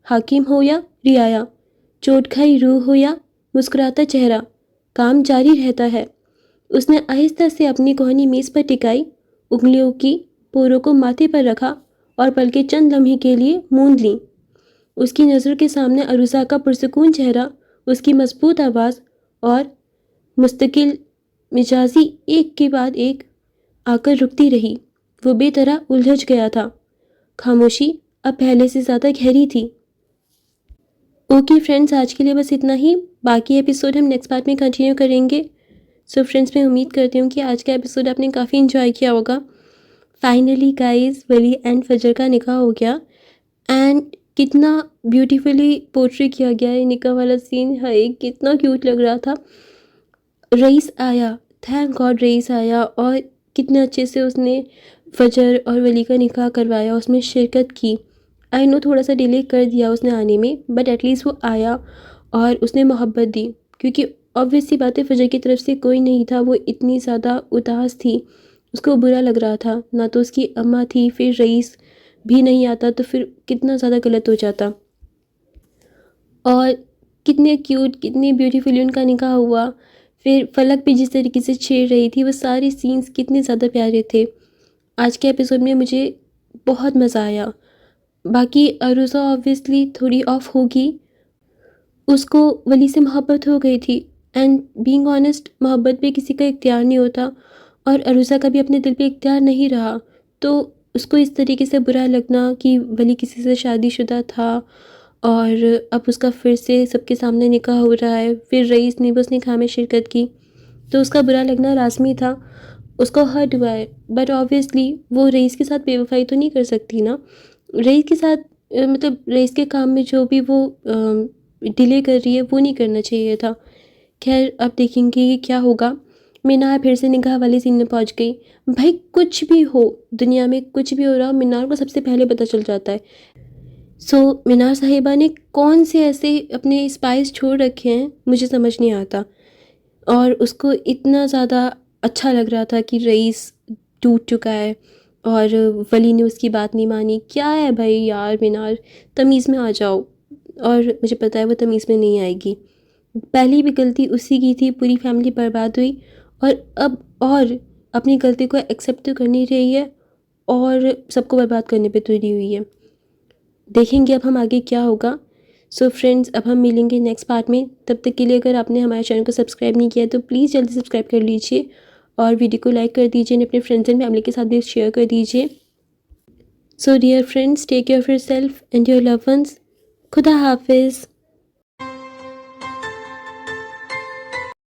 حاکم ہو یا رعایا، چوٹ کھائی روح ہو یا مسکراتا چہرہ، کام جاری رہتا ہے۔ اس نے آہستہ سے اپنی کہانی میز پر ٹکائی، انگلیوں کی پوروں کو ماتھے پر رکھا اور پلکیں چند لمحے کے لیے موند لیں۔ اس کی نظر کے سامنے عروضہ کا پرسکون چہرہ، اس کی مضبوط آواز اور مستقل مزاجی ایک کے بعد ایک آ کر رکتی رہی۔ وہ بے طرح الجھ گیا تھا۔ خاموشی اب پہلے سے زیادہ گہری تھی۔ اوکے فرینڈز، آج کے لیے بس اتنا ہی۔ باقی ایپیسوڈ ہم نیکسٹ پارٹ میں کنٹینیو کریں گے۔ سو فرینڈز، میں امید کرتی ہوں کہ آج کا ایپیسوڈ آپ نے کافی انجوائے کیا ہوگا۔ فائنلی گائز، ولی اینڈ فجر کا نکاح ہو گیا، اینڈ کتنا بیوٹیفلی پورٹری کیا گیا ہے نکاح والا سین. ہے کتنا کیوٹ لگ رہا تھا. رئیس آیا, تھینک گاڈ رئیس آیا, اور کتنے اچھے سے اس نے فجر اور ولی کا نکاح کروایا, اس میں شرکت کی. آئی نو تھوڑا سا ڈیلے کر دیا اس نے آنے میں, بٹ ایٹ لیسٹ وہ آیا اور اس نے محبت دی. کیونکہ obvious سی بات ہے فجر کی طرف سے کوئی نہیں تھا, وہ اتنی زیادہ اداس تھی, اس کو برا لگ رہا تھا. نہ تو اس کی اماں تھی, پھر رئیس بھی نہیں آتا تو پھر کتنا زیادہ غلط ہو جاتا. اور کتنے کیوٹ, کتنی بیوٹیفلی ان کا نکاح ہوا. پھر فلک بھی جس طریقے سے چھیڑ رہی تھی, وہ سارے سینس کتنے زیادہ پیارے تھے. آج کے ایپیسوڈ میں مجھے بہت مزہ آیا. باقی عروسہ آبویسلی تھوڑی آف ہوگی, اس کو ولی سے محبت ہو گئی تھی. اینڈ بینگ آنیسٹ, محبت پہ کسی کا اختیار نہیں ہوتا, اور عروسہ کا بھی اپنے دل پہ اختیار نہیں رہا. تو اس کو اس طریقے سے برا لگنا کہ ولی کسی سے شادی شدہ تھا اور اب اس کا پھر سے سب کے سامنے نکاح ہو رہا ہے, پھر رئیس نے بھی اس نکاح میں شرکت کی, تو اس کا برا لگنا لازمی تھا. اس کو ہرٹ ہوا ہے, بٹ آبویسلی وہ رئیس کے ساتھ بے وفائی تو نہیں کر سکتی نا. رئیس کے ساتھ مطلب رئیس کے کام میں جو بھی وہ ڈیلے کر رہی ہے وہ نہیں کرنا چاہیے تھا. خیر اب دیکھیں گے کہ کیا ہوگا. مینار پھر سے نکاح والے سین میں پہنچ گئی. بھائی کچھ بھی ہو دنیا میں, کچھ بھی ہو رہا, مینار کو سب سے پہلے پتہ چل جاتا ہے. سو مینار صاحبہ نے کون سے ایسے اپنے اسپائس چھوڑ رکھے ہیں مجھے سمجھ نہیں آتا. اور اس کو اتنا زیادہ اچھا لگ رہا تھا کہ رئیس ٹوٹ چکا ہے اور ولی نے اس کی بات نہیں مانی. کیا ہے بھائی یار مینار, تمیز میں آ جاؤ. اور مجھے پتہ ہے وہ تمیز میں نہیں آئے گی. پہلی بھی غلطی اسی کی تھی, پوری فیملی برباد ہوئی, اور اب اور اپنی غلطی کو ایکسیپٹ تو کرنی رہی ہے اور سب کو برباد کرنے پہ تلی ہوئی ہے. دیکھیں گے اب ہم آگے کیا ہوگا. سو فرینڈز, اب ہم ملیں گے نیکسٹ پارٹ میں. تب تک کے لیے اگر آپ نے ہمارے چینل کو سبسکرائب نہیں کیا تو پلیز جلدی سبسکرائب کر لیجیے, اور ویڈیو کو لائک کر دیجیے, اپنے فرینڈز اینڈ فیملی کے ساتھ بھی شیئر کر دیجیے. So dear friends, take care of yourself and your love ones. خدا حافظ.